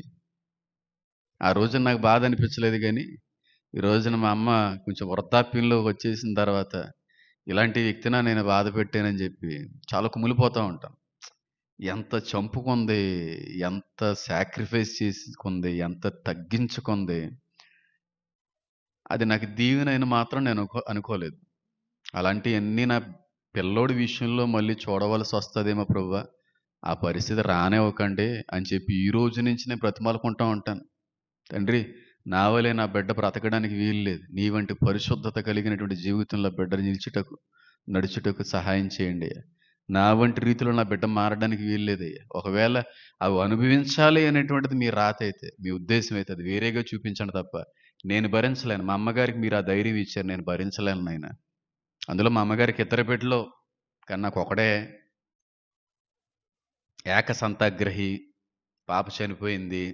Speaker 1: ఆ రోజున నాకు బాధ అనిపించలేదు, కానీ ఈ రోజున మా అమ్మ కొంచెం వృద్ధాప్యంలోకి వచ్చేసిన తర్వాత ఇలాంటి వ్యక్తిన నేను బాధ పెట్టానని చెప్పి చాలా కుమిలిపోతూ ఉంటాను. ఎంత చంపుకుంది, ఎంత సాక్రిఫైస్ చేసుకుంది, ఎంత తగ్గించుకుంది. అది నాకు దీవెనని మాత్రం నేను అనుకోలేదు. అలాంటివన్నీ నా పిల్లోడి విషయంలో మళ్ళీ చూడవలసి వస్తుందేమో ప్రభువా, ఆ పరిస్థితి రానివ్వకండి అని చెప్పి ఈ రోజు నుంచి నేను బ్రతిమాలుకుంటూ ఉంటాను. తండ్రి, నా వలే నా బిడ్డ బ్రతకడానికి వీలు లేదు, నీ వంటి పరిశుద్ధత కలిగినటువంటి జీవితంలో బిడ్డ నిలిచుటకు, నడుచుటకు సహాయం చేయండి. నా వంటి రీతిలో నా బిడ్డ మారడానికి వీలు లేదయ్యా. ఒకవేళ అవి అనుభవించాలి అనేటువంటిది మీ రాత అయితే, మీ ఉద్దేశం అయితే, అది వేరేగా చూపించండి తప్ప నేను భరించలేను. మా అమ్మగారికి మీరు ఆ ధైర్యం ఇచ్చారు, నేను భరించలేను నాయన. అందులో మా అమ్మగారికి ఇద్దరు బిడ్డలు, కానీ నాకు ఒకడే ఏక సంతాగ్రహి, పాప చనిపోయింది.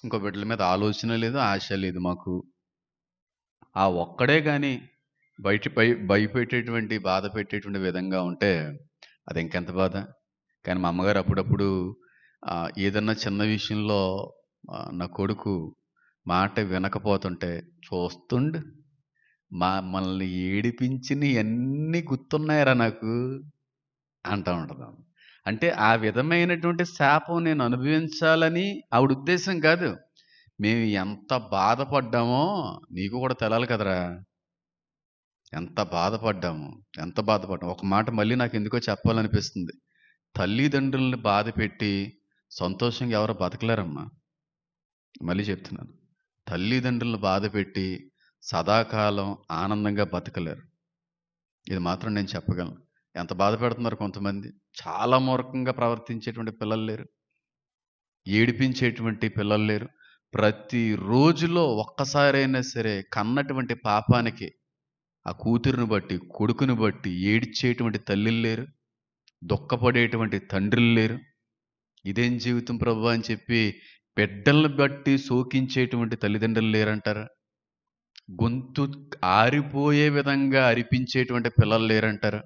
Speaker 1: ఇంకో బిడ్డల మీద ఆలోచన లేదు, ఆశ లేదు మాకు. ఆ ఒక్కడే కానీ భయపెట్టేటువంటి, బాధ పెట్టేటువంటి విధంగా ఉంటే అది ఇంకెంత బాధ. కానీ మా అమ్మగారు అప్పుడప్పుడు ఏదన్నా చిన్న విషయంలో నా కొడుకు మాట వినకపోతుంటే చూస్తుండు, మనల్ని ఏడిపించినవి అన్నీ గుర్తున్నాయరా నాకు అంటూ ఉంటుంది. అంటే ఆ విధమైనటువంటి శాపం నేను అనుభవించాలని ఆవిడ ఉద్దేశం కాదు. మేము ఎంత బాధపడ్డామో నీకు కూడా తెలాలి కదరా, ఎంత బాధపడ్డాము, ఎంత బాధపడ్డాము. ఒక మాట మళ్ళీ నాకు ఎందుకో చెప్పాలనిపిస్తుంది. తల్లిదండ్రుల్ని బాధ పెట్టి సంతోషంగా ఎవరు బతకలేరమ్మా. మళ్ళీ చెప్తున్నాను, తల్లిదండ్రులను బాధ పెట్టి సదాకాలం ఆనందంగా బతకలేరు. ఇది మాత్రం నేను చెప్పగలను. ఎంత బాధ పెడుతున్నారు కొంతమంది. చాలా మూర్ఖంగా ప్రవర్తించేటువంటి పిల్లలు లేరు, ఏడిపించేటువంటి పిల్లలు లేరు. ప్రతి రోజులో ఒక్కసారైనా సరే కన్నటువంటి పాపానికి ఆ కూతురుని బట్టి, కొడుకుని బట్టి ఏడ్చేటువంటి తల్లిలు లేరు, దుఃఖపడేటువంటి తండ్రులు లేరు. ఇదేం జీవితం ప్రభు అని చెప్పి బిడ్డలను బట్టి శోకించేటువంటి తల్లిదండ్రులు లేరంటారా? గొంతు ఆరిపోయే విధంగా అరిపించేటువంటి పిల్లలు లేరంటారా?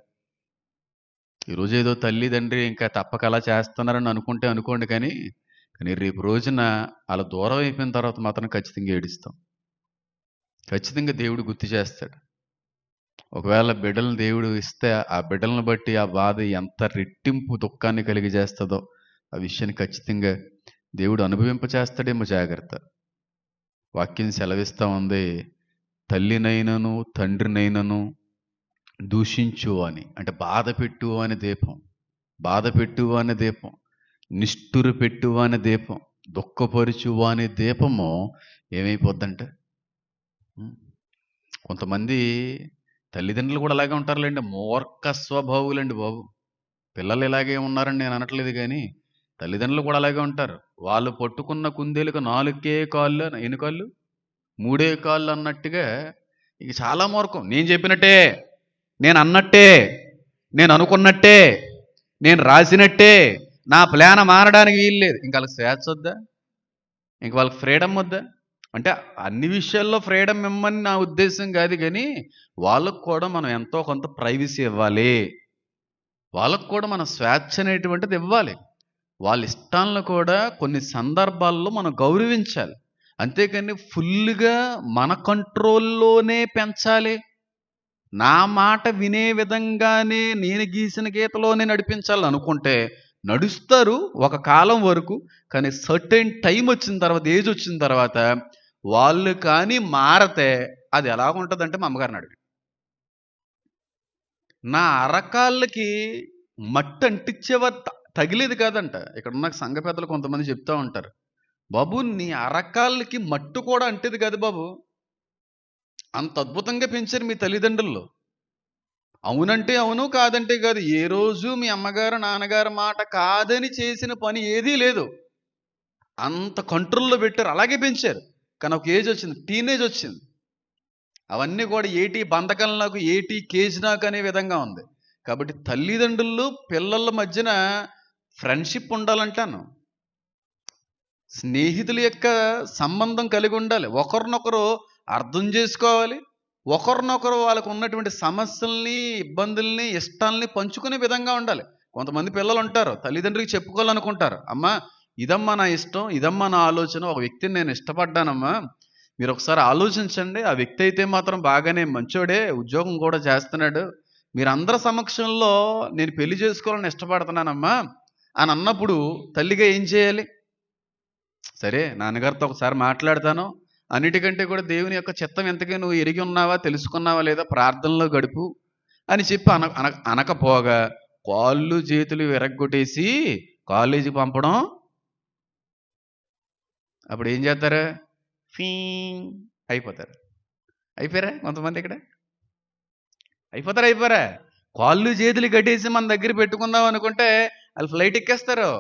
Speaker 1: ఈరోజు ఏదో తల్లిదండ్రి ఇంకా తప్పక అలా చేస్తున్నారని అనుకుంటే అనుకోండి, కానీ కానీ రేపు రోజున అలా దూరం అయిపోయిన తర్వాత మాత్రం ఖచ్చితంగా ఏడుస్తాం. ఖచ్చితంగా దేవుడు గుర్తు చేస్తాడు. ఒకవేళ బిడ్డలను దేవుడు ఇస్తే ఆ బిడ్డలను బట్టి ఆ బాధ ఎంత రెట్టింపు దుఃఖాన్ని కలిగజేస్తుందో ఆ విషయాన్ని ఖచ్చితంగా దేవుడు అనుభవింపచేస్తాడేమో. జాగ్రత్త. వాక్యం సెలవిస్తా ఉంది, తల్లినైనను తండ్రినైనను దూషించు అని, అంటే బాధ పెట్టు అని దీపం, బాధ పెట్టు అని దీపం, నిష్ఠురు పెట్టు అని దీపం, దుఃఖపరుచు అని దీపము ఏమైపోద్దంటే, కొంతమంది తల్లిదండ్రులు కూడా అలాగే ఉంటారులేండి, మూర్ఖ స్వభావులండి బాబు. పిల్లలు ఇలాగే ఉన్నారని నేను అనట్లేదు, కానీ తల్లిదండ్రులు కూడా అలాగే ఉంటారు. వాళ్ళు పట్టుకున్న కుందేలకు 4 కాళ్ళు, ఎన్ని కాళ్ళు, 3 కాళ్ళు అన్నట్టుగా ఇక చాలా మూర్ఖం. నేను చెప్పినట్టే, నేను అన్నట్టే, నేను అనుకున్నట్టే, నేను రాసినట్టే, నా ప్లాన్ మారడానికి వీలు లేదు. ఇంక వాళ్ళకి స్వేచ్ఛ వద్దా? ఇంక వాళ్ళకి ఫ్రీడమ్ వద్దా? అంటే అన్ని విషయాల్లో ఫ్రీడమ్ ఇమ్మని నా ఉద్దేశం కాదు, కానీ వాళ్ళకు కూడా మనం ఎంతో కొంత ప్రైవసీ ఇవ్వాలి. వాళ్ళకు కూడా మన స్వేచ్ఛ అనేటువంటిది ఇవ్వాలి. వాళ్ళ ఇష్టాలను కూడా కొన్ని సందర్భాల్లో మనం గౌరవించాలి. అంతేకాని ఫుల్గా మన కంట్రోల్లోనే పెంచాలి, నా మాట వినే విధంగానే నేను గీసిన గీతలోనే నడిపించాలని అనుకుంటే నడుస్తారు ఒక కాలం వరకు. కానీ సర్టెన్ టైం వచ్చిన తర్వాత, ఏజ్ వచ్చిన తర్వాత వాళ్ళు కానీ మారతే అది ఎలా ఉంటుందంటే, మా అమ్మగారిని అడిగి, నా అరకాళ్ళకి మట్టి అంటించేవారు తగిలేదు కాదంట. ఇక్కడ ఉన్న సంఘ పెద్దలు కొంతమంది చెప్తా ఉంటారు, బాబు నీ అరకాళ్ళకి మట్టు కూడా అంటేది కాదు బాబు, అంత అద్భుతంగా పెంచారు మీ తల్లిదండ్రులు. అవునంటే అవును, కాదంటే కాదు. ఏ రోజు మీ అమ్మగారు నాన్నగారు మాట కాదని చేసిన పని ఏదీ లేదు. అంత కంట్రోల్లో పెట్టారు, అలాగే పెంచారు. కానీ ఒక ఏజ్ వచ్చింది, టీనేజ్ వచ్చింది, అవన్నీ కూడా ఏటీ బంధకం నాకు, ఏటీ కేజ్ నాకు అనే విధంగా ఉంది. కాబట్టి తల్లిదండ్రులు పిల్లల మధ్యన ఫ్రెండ్షిప్ ఉండాలంటాను, స్నేహితుల యొక్క సంబంధం కలిగి ఉండాలి, ఒకరినొకరు అర్థం చేసుకోవాలి, ఒకరినొకరు వాళ్ళకు ఉన్నటువంటి సమస్యల్ని, ఇబ్బందుల్ని, ఇష్టాలని పంచుకునే విధంగా ఉండాలి. కొంతమంది పిల్లలు ఉంటారు, తల్లిదండ్రులకి చెప్పుకోవాలనుకుంటారు, అమ్మా ఇదమ్మా నా ఇష్టం, ఇదమ్మా నా ఆలోచన, ఒక వ్యక్తిని నేను ఇష్టపడ్డానమ్మా, మీరు ఒకసారి ఆలోచించండి, ఆ వ్యక్తి అయితే మాత్రం బాగానే మంచోడే, ఉద్యోగం కూడా చేస్తున్నాడు, మీరందరి సమక్షంలో నేను పెళ్లి చేసుకోవాలని ఇష్టపడుతున్నానమ్మా అని అన్నప్పుడు తల్లిగా ఏం చేయాలి? సరే నాన్నగారితో ఒకసారి మాట్లాడతాను, అన్నిటికంటే కూడా దేవుని యొక్క చిత్తం ఎంతగా నువ్వు ఎరిగి ఉన్నావా, తెలుసుకున్నావా లేదా, ప్రార్థనలో గడుపు అని చెప్పి అనకపోగా కాళ్ళు చేతులు విరగ్గొట్టేసి కాలేజీకి పంపడం. అప్పుడు ఏం చేస్తారు? ఫీ అయిపోతారు. అయిపోయారా కొంతమంది? ఇక్కడ అయిపోయారా? కాళ్ళు చేతులు కట్టేసి మన దగ్గర పెట్టుకుందాం అనుకుంటే వాళ్ళు ఫ్లైట్ ఎక్కేస్తారు,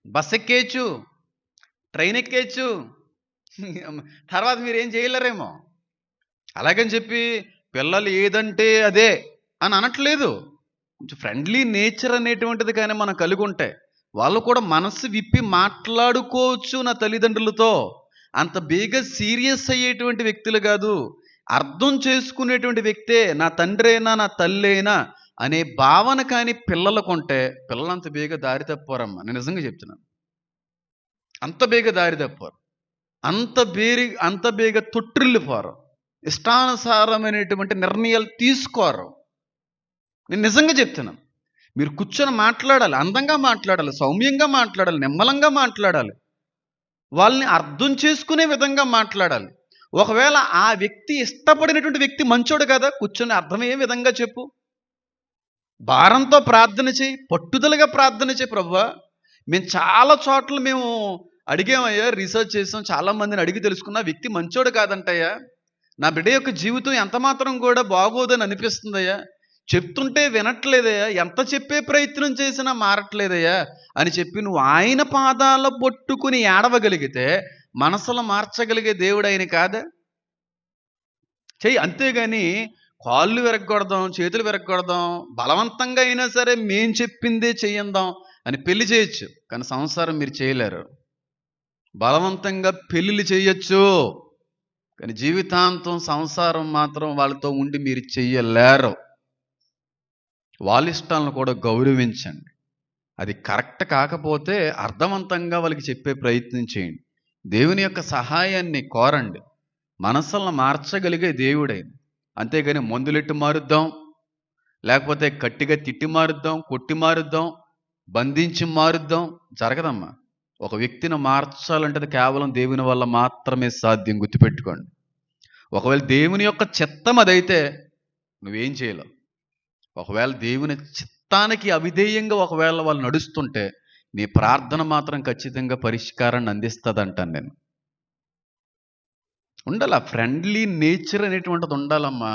Speaker 1: బస్ ఎక్కేయచ్చు, ట్రైన్ ఎక్కేయచ్చు, తర్వాత మీరు ఏం చేయలేరేమో. అలాగని చెప్పి పిల్లలు ఏదంటే అదే అని అనట్లేదు. కొంచెం ఫ్రెండ్లీ నేచర్ అనేటువంటిది కానీ మనం కలిగి ఉంటే వాళ్ళు కూడా మనసు విప్పి మాట్లాడుకోవచ్చు నా తల్లిదండ్రులతో. అంత బేగా సీరియస్ అయ్యేటువంటి వ్యక్తులు కాదు, అర్థం చేసుకునేటువంటి వ్యక్తే నా తండ్రి అయినా నా తల్లి అయినా అనే భావన కానీ పిల్లలకు ఉంటే పిల్లలు అంత బేగా దారి తప్పారమ్మా. నేను నిజంగా చెప్తున్నాను, అంత బేగా దారి తప్పారు, అంత బేగా తొట్టిల్లిపోరు, ఇష్టానుసారమైనటువంటి నిర్ణయాలు తీసుకోరు. నేను నిజంగా చెప్తున్నాను, మీరు కూర్చొని మాట్లాడాలి, అందంగా మాట్లాడాలి, సౌమ్యంగా మాట్లాడాలి, నిమ్మలంగా మాట్లాడాలి, వాళ్ళని అర్థం చేసుకునే విధంగా మాట్లాడాలి. ఒకవేళ ఆ వ్యక్తి ఇష్టపడినటువంటి వ్యక్తి మంచోడు కదా, కూర్చొని అర్థమయ్యే విధంగా చెప్పు, భారంతో ప్రార్థన చేయి, పట్టుదలగా ప్రార్థన చేయి. ప్రభువా మేము చాలా చోట్ల మేము అడిగామయ్యా, రీసెర్చ్ చేసాం, చాలా మందిని అడిగి తెలుసుకున్నా, వ్యక్తి మంచోడు కాదంటయ్యా, నా బిడ్డ యొక్క జీవితం ఎంత మాత్రం కూడా బాగోదని అనిపిస్తుందయ్యా, చెప్తుంటే వినట్లేదయ్యా, ఎంత చెప్పే ప్రయత్నం చేసినా మారట్లేదయ్యా అని చెప్పి నువ్వు ఆయన పాదాల పట్టుకుని ఏడవగలిగితే మనసులో మార్చగలిగే దేవుడు ఆయన కాదా? చెయ్యి, అంతేగాని కాళ్ళు విరగొడదాం, చేతులు విరగొడదాం, బలవంతంగా అయినా సరే మేం చెప్పిందే చెయ్యందాం అని పెళ్లి చేయొచ్చు, కానీ సంసారం మీరు చేయలేరు. బలవంతంగా పెళ్ళిళ్ళు చేయొచ్చు, కానీ జీవితాంతం సంసారం మాత్రం వాళ్ళతో ఉండి మీరు చెయ్యలేరు. వాళ్ళ ఇష్టాలను కూడా గౌరవించండి. అది కరెక్ట్ కాకపోతే అర్థవంతంగా వాళ్ళకి చెప్పే ప్రయత్నం చేయండి. దేవుని యొక్క సహాయాన్ని కోరండి. మనసులను మార్చగలిగే దేవుడైన. అంతేగాని మందులెట్టి మారుద్దాం, లేకపోతే గట్టిగా తిట్టి మారుద్దాం, కొట్టి మారుద్దాం, బంధించి మారుద్దాం జరగదమ్మా. ఒక వ్యక్తిని మార్చాలంటే అది కేవలం దేవుని వల్ల మాత్రమే సాధ్యం, గుర్తుపెట్టుకోండి. ఒకవేళ దేవుని యొక్క చిత్తం అదైతే నువ్వేం చేయలేవు. ఒకవేళ దేవుని చిత్తానికి అవిధేయంగా ఒకవేళ వాళ్ళు నడుస్తుంటే నీ ప్రార్థన మాత్రం ఖచ్చితంగా పరిష్కారాన్ని అందిస్తుందంటాను నేను. ఉండాలి, ఆ ఫ్రెండ్లీ నేచర్ అనేటువంటిది ఉండాలమ్మా.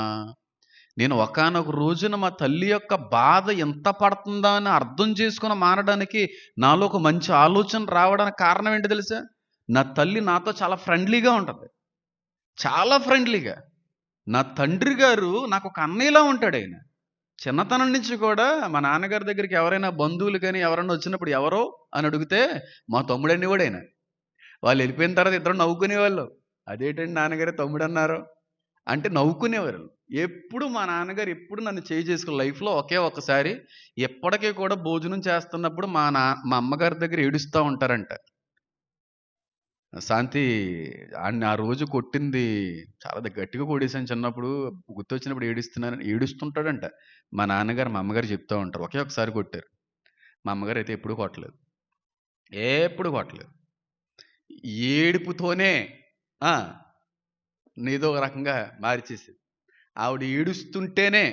Speaker 1: నేను ఒకానొక రోజున మా తల్లి యొక్క బాధ ఎంత పడుతుందా అని అర్థం చేసుకుని మారడానికి నాలో ఒక మంచి ఆలోచన రావడానికి కారణం ఏంటి తెలుసా? నా తల్లి నాతో చాలా ఫ్రెండ్లీగా ఉంటుంది, చాలా ఫ్రెండ్లీగా. నా తండ్రి గారు నాకు ఒక అన్నయ్యలా ఉంటాడు. ఆయన చిన్నతనం నుంచి కూడా మా నాన్నగారి దగ్గరికి ఎవరైనా బంధువులు కానీ ఎవరైనా వచ్చినప్పుడు ఎవరో అని అడిగితే మా తమ్ముడు అనేవాడు ఆయన. వాళ్ళు వెళ్ళిపోయిన తర్వాత ఇద్దరు నవ్వుకునేవాళ్ళు. అదేంటండి నాన్నగారు తమ్ముడు అన్నారు అంటే నవ్వుకునేవారు. ఎప్పుడు మా నాన్నగారు ఎప్పుడు నన్ను చేసుకుని లైఫ్లో ఒకే ఒక్కసారి ఎప్పటికీ కూడా భోజనం చేస్తున్నప్పుడు మా అమ్మగారి దగ్గర ఏడుస్తూ ఉంటారంట. శాంతి ఆ రోజు కొట్టింది చాలా గట్టిగా కొట్టేసాను చిన్నప్పుడు, గుర్తొచ్చినప్పుడు ఏడుస్తుంటాడంట. మా నాన్నగారు మా అమ్మగారు చెప్తూ ఉంటారు, ఒకే ఒకసారి కొట్టారు. మా అమ్మగారు అయితే ఎప్పుడు కొట్టలేదు, ఎప్పుడు కొట్టలేదు. ఏడుపుతోనే నీదో ఒక రకంగా మార్చేసేది. ఆవిడ ఏడుస్తుంటేనే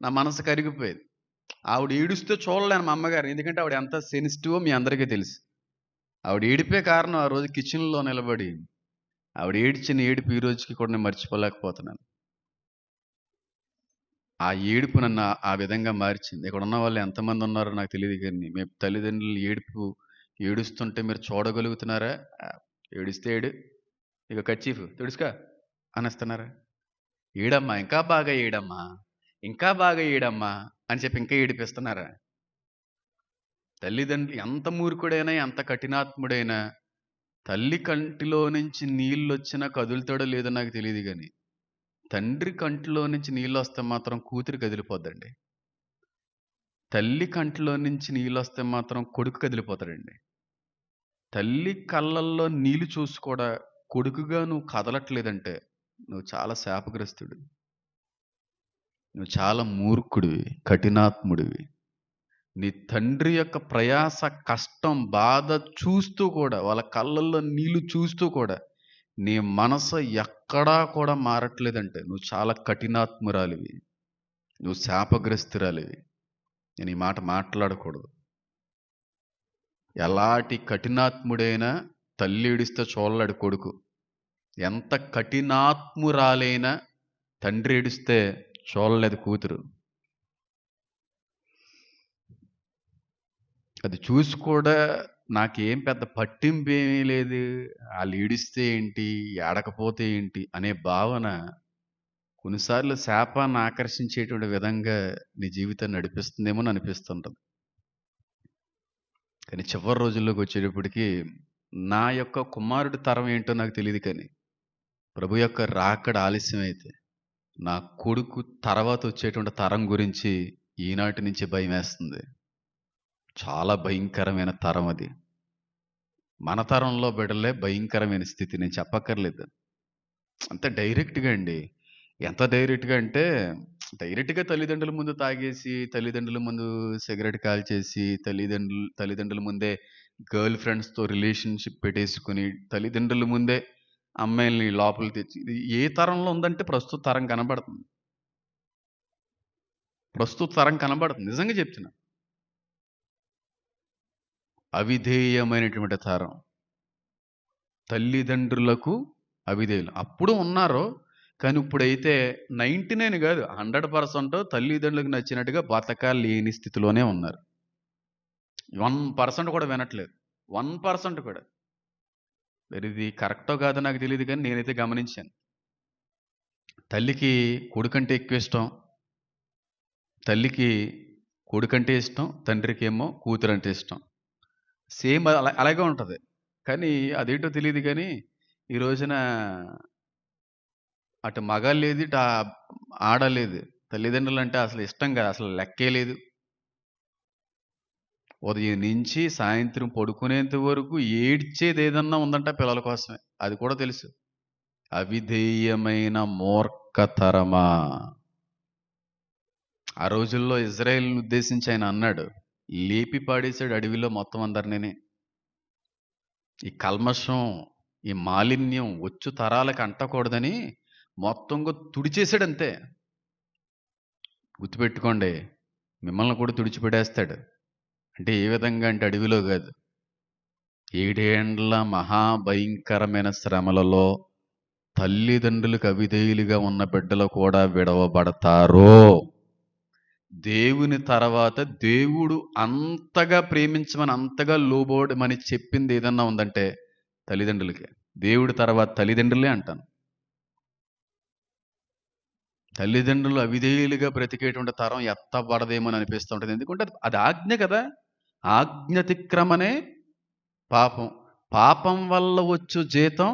Speaker 1: నా మనసు కరిగిపోయేది. ఆవిడ ఏడుస్తే చూడలేను మా అమ్మగారు, ఎందుకంటే ఆవిడ ఎంత సెన్సిటివో మీ అందరికీ తెలుసు. ఆవిడ ఏడిపే కారణం ఆ రోజు కిచెన్లో నిలబడి ఆవిడ ఏడ్చిన ఏడుపు ఈ రోజుకి కూడా నేను మర్చిపోలేకపోతున్నాను. ఆ ఏడుపు నన్ను ఆ విధంగా మార్చింది. ఇక్కడ ఉన్న వాళ్ళు ఎంతమంది ఉన్నారో నాకు తెలియదు, కానీ మీ తల్లిదండ్రులు ఏడుస్తుంటే మీరు చూడగలుగుతున్నారా? ఏడిస్తే ఏడు, ఇక కర్చీఫ్ తుడుచుకా అనేస్తున్నారా? ఏడమ్మా, ఇంకా బాగా ఏడమ్మా, ఇంకా బాగా ఏడమ్మా అని చెప్పి ఇంకా ఏడిపిస్తున్నారా? తల్లిదండ్రులు ఎంత మూర్ఖుడైనా ఎంత కఠినాత్ముడైనా తల్లి కంటిలో నుంచి నీళ్ళు వచ్చినా కదులుతాడో లేదో నాకు తెలియదు, కానీ తండ్రి కంటిలో నుంచి నీళ్ళు వస్తే మాత్రం కూతురు కదిలిపోద్దండి. తల్లి కంటిలో నుంచి నీళ్ళు వస్తే మాత్రం కొడుకు కదిలిపోతాడండి. తల్లి కళ్ళల్లో నీళ్ళు చూసి కూడా కొడుకుగా నువ్వు కదలట్లేదంటే నువ్వు చాలా శాపగ్రస్తుడు, నువ్వు చాలా మూర్ఖుడివి, కఠినాత్ముడివి. నీ తండ్రి యొక్క ప్రయాస, కష్టం, బాధ చూస్తూ కూడా, వాళ్ళ కళ్ళల్లో నీళ్లు చూస్తూ కూడా నీ మనసు ఎక్కడా కూడా మారట్లేదంటే నువ్వు చాలా కఠినాత్మురాలివి, నువ్వు శాపగ్రస్తురాలివి. నేను ఈ మాట మాట్లాడకూడదు. ఎలాంటి కఠినాత్ముడైనా తల్లి ఏడిస్తే చూడలేడు కొడుకు. ఎంత కఠినాత్మురాలైనా తండ్రి ఏడిస్తే చూడలేదు కూతురు. అది చూసి కూడా నాకేం పెద్ద పట్టింపు ఏమీ లేదు, వాళ్ళు ఏడిస్తే ఏంటి, ఏడకపోతే ఏంటి అనే భావన కొన్నిసార్లు శాపాన్ని ఆకర్షించేటువంటి విధంగా నీ జీవితాన్ని నడిపిస్తుందేమో అని అనిపిస్తుంటుంది. కానీ చివరి రోజుల్లోకి వచ్చేటప్పటికి నా యొక్క కుమారుడి తరం ఏంటో నాకు తెలియదు, కానీ ప్రభు యొక్క రాకడ ఆలస్యం అయితే నా కొడుకు తర్వాత వచ్చేటువంటి తరం గురించి ఈనాటి నుంచి భయం వేస్తుంది. చాలా భయంకరమైన తరం అది. మన తరంలో బిడ్డలే భయంకరమైన స్థితి, నేను చెప్పక్కర్లేదు. అంత డైరెక్ట్గా అండి. ఎంత డైరెక్ట్గా అంటే డైరెక్ట్గా తల్లిదండ్రుల ముందు తాగేసి, తల్లిదండ్రుల ముందు సిగరెట్ కాల్చేసి, తల్లిదండ్రుల ముందే గర్ల్ ఫ్రెండ్స్తో రిలేషన్షిప్ పెట్టేసుకుని, తల్లిదండ్రుల ముందే అమ్మాయిల్ని లోపల తెచ్చి, ఇది ఏ తరంలో ఉందంటే ప్రస్తుత తరం కనబడుతుంది. ప్రస్తుత తరం కనబడుతుంది, నిజంగా చెప్తున్నా. అవిధేయమైనటువంటి తరం, తల్లిదండ్రులకు అవిధేయులు. అప్పుడు ఉన్నారు, కానీ ఇప్పుడైతే 99 కాదు 100% తల్లిదండ్రులకు నచ్చినట్టుగా బతకాలేని స్థితిలోనే ఉన్నారు. 1% కూడా వినట్లేదు, 1% కూడా. మరి ఇది కరెక్టో కాదో నాకు తెలియదు, కానీ నేనైతే గమనించాను. తల్లికి కొడుకంటే ఎక్కువ ఇష్టం, తల్లికి కొడుకంటే ఇష్టం, తండ్రికి ఏమో కూతురు అంటే ఇష్టం. సేమ్ అలాగే ఉంటుంది. కానీ అదేంటో తెలియదు, కానీ ఈ రోజున అటు మగ లేదు, ఇటు ఆడ లేదు. తల్లిదండ్రులు అంటే అసలు ఇష్టం కాదు, అసలు లెక్కే లేదు. ఉదయం నుంచి సాయంత్రం పడుకునేంత వరకు ఏడ్చేది ఏదన్నా ఉందంటే పిల్లల కోసమే. అది కూడా తెలుసు. అవిధేయమైన మూర్ఖతరమా. ఆ రోజుల్లో ఇజ్రాయేలును ఉద్దేశించి ఆయన అన్నాడు, లేపి పాడేశాడు అడవిలో మొత్తం అందరినీ. ఈ కల్మషం, ఈ మాలిన్యం వచ్చు తరాలకు అంటకూడదని మొత్తంగా తుడిచేశాడు అంతే. గుర్తుపెట్టుకోండి, మిమ్మల్ని కూడా తుడిచిపెడేస్తాడు. అంటే ఏ విధంగా అంటే అడవిలో కాదు, 7 ఏండ్ల మహాభయంకరమైన శ్రమలలో తల్లిదండ్రులకు అవిధేయులుగా ఉన్న బిడ్డలు కూడా విడవబడతారు. దేవుని తర్వాత దేవుడు అంతగా ప్రేమించమని, అంతగా లోబోడమని చెప్పింది ఏదన్నా ఉందంటే తల్లిదండ్రులకే. దేవుడి తర్వాత తల్లిదండ్రులే అంటాను. తల్లిదండ్రులు అవిధేయులుగా బ్రతికేటువంటి తరం ఎత్తబడదేమో అని అనిపిస్తూ ఉంటుంది. ఎందుకంటే అది ఆజ్ఞ కదా. ఆజ్ఞతిక్రమనే పాపం. పాపం వల్ల వచ్చు జీతం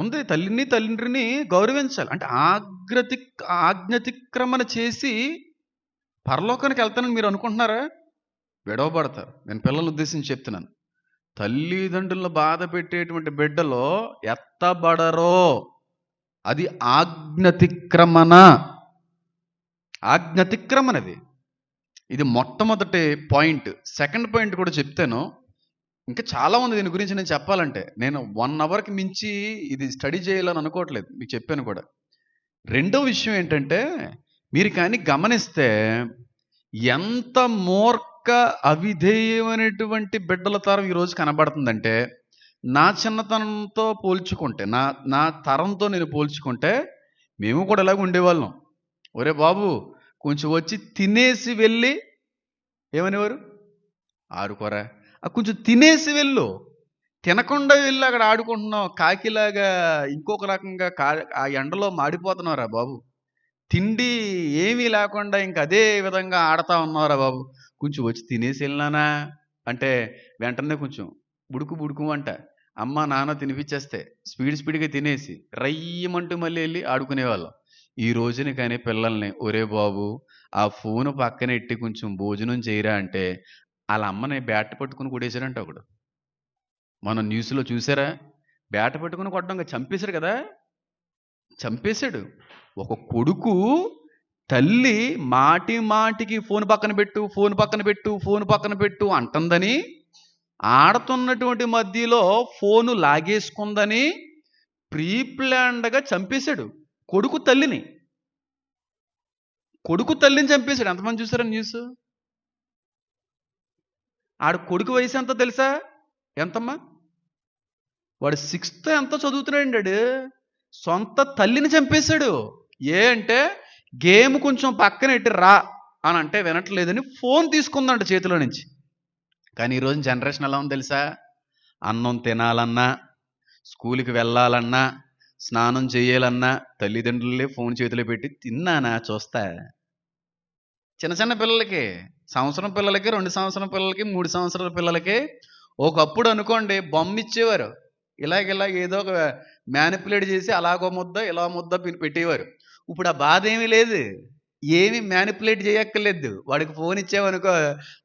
Speaker 1: ఉంది. తల్లిని తండ్రిని గౌరవించాలి. అంటే ఆజ్ఞతిక్రమణ చేసి పరలోకానికి వెళ్తానని మీరు అనుకుంటున్నారా? విడవబడతారు. నేను పిల్లలను ఉద్దేశించి చెప్తున్నాను. తల్లిదండ్రులను బాధ పెట్టేటువంటి బిడ్డలో ఎత్తబడరో. అది ఆజ్ఞతిక్రమణ. ఆజ్ఞతిక్రమణది. ఇది మొట్టమొదటి పాయింట్. సెకండ్ పాయింట్ కూడా చెప్తాను. ఇంకా చాలా ఉంది దీని గురించి నేను చెప్పాలంటే. నేను 1 అవర్కి మించి ఇది స్టడీ చేయాలని అనుకోవట్లేదు, మీకు చెప్పాను కూడా. రెండో విషయం ఏంటంటే, మీరు కానీ గమనిస్తే ఎంత మూర్ఖ అవిధేయమైనటువంటి బిడ్డల తరం ఈరోజు కనబడుతుందంటే, నా చిన్నతనంతో పోల్చుకుంటే, నా తరంతో నేను పోల్చుకుంటే, మేము కూడా ఇలాగ ఉండేవాళ్ళం. ఒరే బాబు కొంచెం వచ్చి తినేసి వెళ్ళి, ఏమనేవారు? ఆడుకోరా, కొంచెం తినేసి వెళ్ళు. తినకుండా వెళ్ళి అక్కడ ఆడుకుంటున్నావు, కాకిలాగా ఇంకొక రకంగా ఆ ఎండలో మాడిపోతున్నావురా బాబు. తిండి ఏమీ లేకుండా ఇంక అదే విధంగా ఆడుతా ఉన్నావురా బాబు. కొంచెం వచ్చి తినేసి వెళ్ళినానా అంటే వెంటనే కొంచెం బుడుకు అంట అమ్మ నాన్న తినిపించేస్తే స్పీడ్గా తినేసి రయ్యమంటూ మళ్ళీ వెళ్ళి ఆడుకునేవాళ్ళం. ఈ రోజున కానీ పిల్లల్ని, ఒరే బాబు ఆ ఫోన్ పక్కన ఎట్టి కొంచెం భోజనం చేయరా అంటే వాళ్ళ అమ్మని బ్యాట్ పట్టుకుని కొట్టేశారంట ఒకడు. మనం న్యూస్లో చూసారా? బ్యాట్ పట్టుకుని కొట్టడం, చంపేశాడు కదా. చంపేశాడు. ఒక కొడుకు తల్లి మాటికి ఫోన్ పక్కన పెట్టు అంటుందని, ఆడుతున్నటువంటి మధ్యలో ఫోను లాగేసుకుందని ప్రీప్లాన్డ్గా చంపేశాడు కొడుకు తల్లిని చంపేశాడు. ఎంతమంది చూసారా న్యూస్? ఆడు కొడుకు వయసు ఎంత తెలుసా? ఎంతమ్మా? వాడు 6th ఎంతో చదువుతున్నాడు. సొంత తల్లిని చంపేశాడు. అంటే గేమ్ కొంచెం పక్కన ఎట్టి రా అని అంటే వినట్లేదని ఫోన్ తీసుకుందంట చేతిలో నుంచి. కానీ ఈరోజు జనరేషన్ ఎలా ఉంది తెలుసా? అన్నం తినాలన్నా, స్కూల్కి వెళ్ళాలన్నా, స్నానం చేయాలన్నా తల్లిదండ్రులే ఫోన్ చేతిలో పెట్టి తిన్నానా చూస్తా. చిన్న పిల్లలకి, సంవత్సరం పిల్లలకి, 2 సంవత్సరం పిల్లలకి, 3 సంవత్సరాల పిల్లలకి ఒకప్పుడు అనుకోండి బొమ్మ ఇచ్చేవారు. ఇలాగ ఏదో ఒక మ్యానిపులేట్ చేసి అలాగో ముద్ద ఇలా ముద్ద పెట్టేవారు. ఇప్పుడు ఆ బాధ ఏమీ లేదు, ఏమి మ్యానిపులేట్ చేయక్కర్లేదు. వాడికి ఫోన్ ఇచ్చావనుకో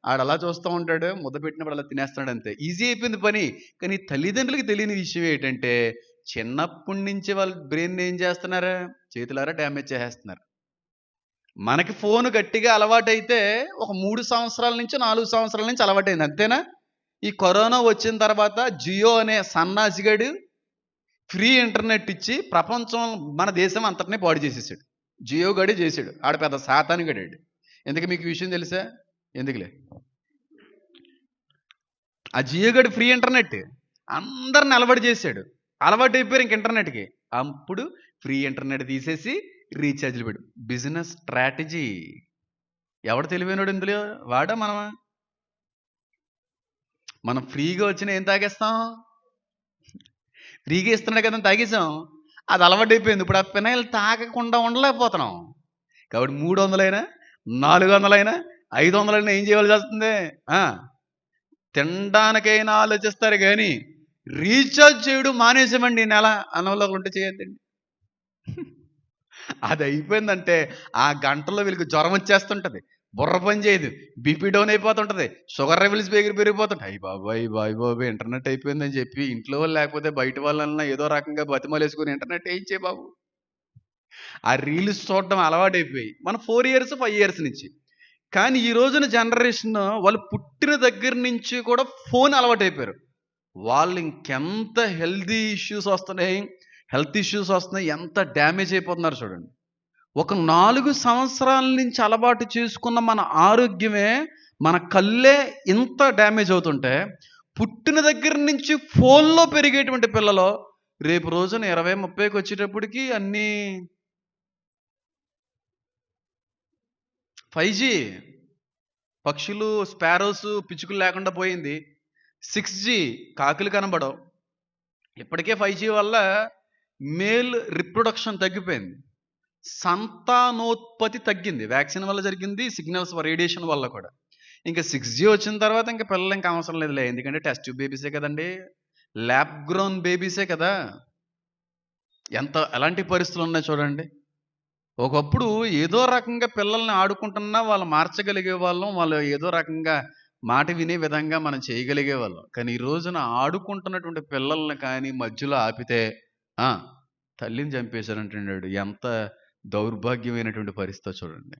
Speaker 1: ఆడు అలా చూస్తూ ఉంటాడు, ముద్ద పెట్టినప్పుడు అలా తినేస్తాడు అంతే. ఈజీ అయిపోయింది పని. కానీ తల్లిదండ్రులకి తెలియని విషయం ఏంటంటే, చిన్నప్పటి నుంచి వాళ్ళ బ్రెయిన్ ఏం చేస్తున్నారు? చేతులారా డ్యామేజ్ చేసేస్తున్నారు. మనకి ఫోన్ గట్టిగా అలవాటైతే ఒక 3 సంవత్సరాల నుంచి 4 సంవత్సరాల నుంచి అలవాటైంది, అంతేనా? ఈ కరోనా వచ్చిన తర్వాత జియో అనే సన్నాసిగాడు ఫ్రీ ఇంటర్నెట్ ఇచ్చి ప్రపంచం, మన దేశం అంతటినీ పాడు చేసేసాడు. జియో గడి చేశాడు. ఆడ పెద్ద సాతాను గడాడు. ఎందుకు మీకు విషయం తెలుసా? ఎందుకులే, ఆ జియో గడి ఫ్రీ ఇంటర్నెట్ అందరిని అలవాటు చేశాడు. అలవాటు అయిపోయారు ఇంక ఇంటర్నెట్కి. అప్పుడు ఫ్రీ ఇంటర్నెట్ తీసేసి రీఛార్జ్లు పెట్టు. Business strategy. ఎవడు తెలివైనడు ఇందులో? వాడా మనమా? మనం ఫ్రీగా వచ్చిన ఏం తాగేస్తాం? ఫ్రీగా ఇస్తున్నాడు కదా తాగేసాం. అది అలవాటు అయిపోయింది. ఇప్పుడు ఆ ఫినాయిల్ తాగకుండా ఉండలేకపోతున్నాం. కాబట్టి 300 400 500 ఏం చేయవలసి వస్తుంది? తినడానికైనా ఆలోచిస్తారు కానీ రీఛార్జ్ చేయడం మానేసామండి ఈ నెల అన్నవాళ్ళు ఉంటే చేయొద్దండి. అది అయిపోయిందంటే ఆ గంటలో వీళ్ళకి జ్వరం వచ్చేస్తుంటుంది. బుర్ర పని చేయదు, బీపీ డౌన్ అయిపోతుంటది, షుగర్ లెవెల్స్ పెరిగిపోతుంటాయి. అయ్యి బాబాయ్ బాయ్ బాబు ఇంటర్నెట్ అయిపోయిందని చెప్పి ఇంట్లో వాళ్ళు లేకపోతే బయట వాళ్ళన్నా ఏదో రకంగా బతిమలేసుకుని ఇంటర్నెట్ వేయించే బాబు. ఆ రీల్స్ చూడడం అలవాటైపోయి మన 4 ఇయర్స్ 5 ఇయర్స్ నుంచి. కానీ ఈ రోజున జనరేషన్ వాళ్ళు పుట్టిన దగ్గర నుంచి కూడా ఫోన్ అలవాటైపోయారు. వాళ్ళు ఇంకెంత హెల్త్ ఇష్యూస్ వస్తున్నాయి, ఎంత డ్యామేజ్ అయిపోతున్నారు చూడండి. ఒక 4 సంవత్సరాల నుంచి అలవాటు చేసుకున్న మన ఆరోగ్యమే, మన కళ్ళే ఇంత డ్యామేజ్ అవుతుంటే, పుట్టిన దగ్గర నుంచి ఫోన్లో పెరిగేటువంటి పిల్లలు రేపు రోజున 20-30కి వచ్చేటప్పటికి అన్నీ 5G, పక్షులు స్పారోస్ పిచ్చుకలు లేకుండా పోయింది. 6G, కాకులు కనబడవు. ఇప్పటికే 5G వల్ల మేల్ రిప్రొడక్షన్ తగ్గిపోయింది, సంతానోత్పత్తి తగ్గింది. వ్యాక్సిన్ వల్ల జరిగింది, సిగ్నల్స్ రేడియేషన్ వల్ల కూడా. ఇంకా 6G వచ్చిన తర్వాత ఇంకా పిల్లలు ఇంకా అవసరం లేదులే, ఎందుకంటే టెస్ట్ ట్యూబ్ బేబీసే కదండి, ల్యాబ్ గ్రోన్ బేబీసే కదా. ఎలాంటి పరిస్థితులు ఉన్నాయి చూడండి. ఒకప్పుడు ఏదో రకంగా పిల్లల్ని ఆడుకుంటున్నా వాళ్ళు మార్చగలిగే వాళ్ళం, వాళ్ళు ఏదో రకంగా మాట వినే విధంగా మనం చేయగలిగే వాళ్ళం. కానీ ఈ రోజున ఆడుకుంటున్నటువంటి పిల్లల్ని కానీ మధ్యలో ఆపితే తల్లిని చంపేశారంటున్నాడు. ఎంత దౌర్భాగ్యమైనటువంటి పరిస్థితి చూడండి.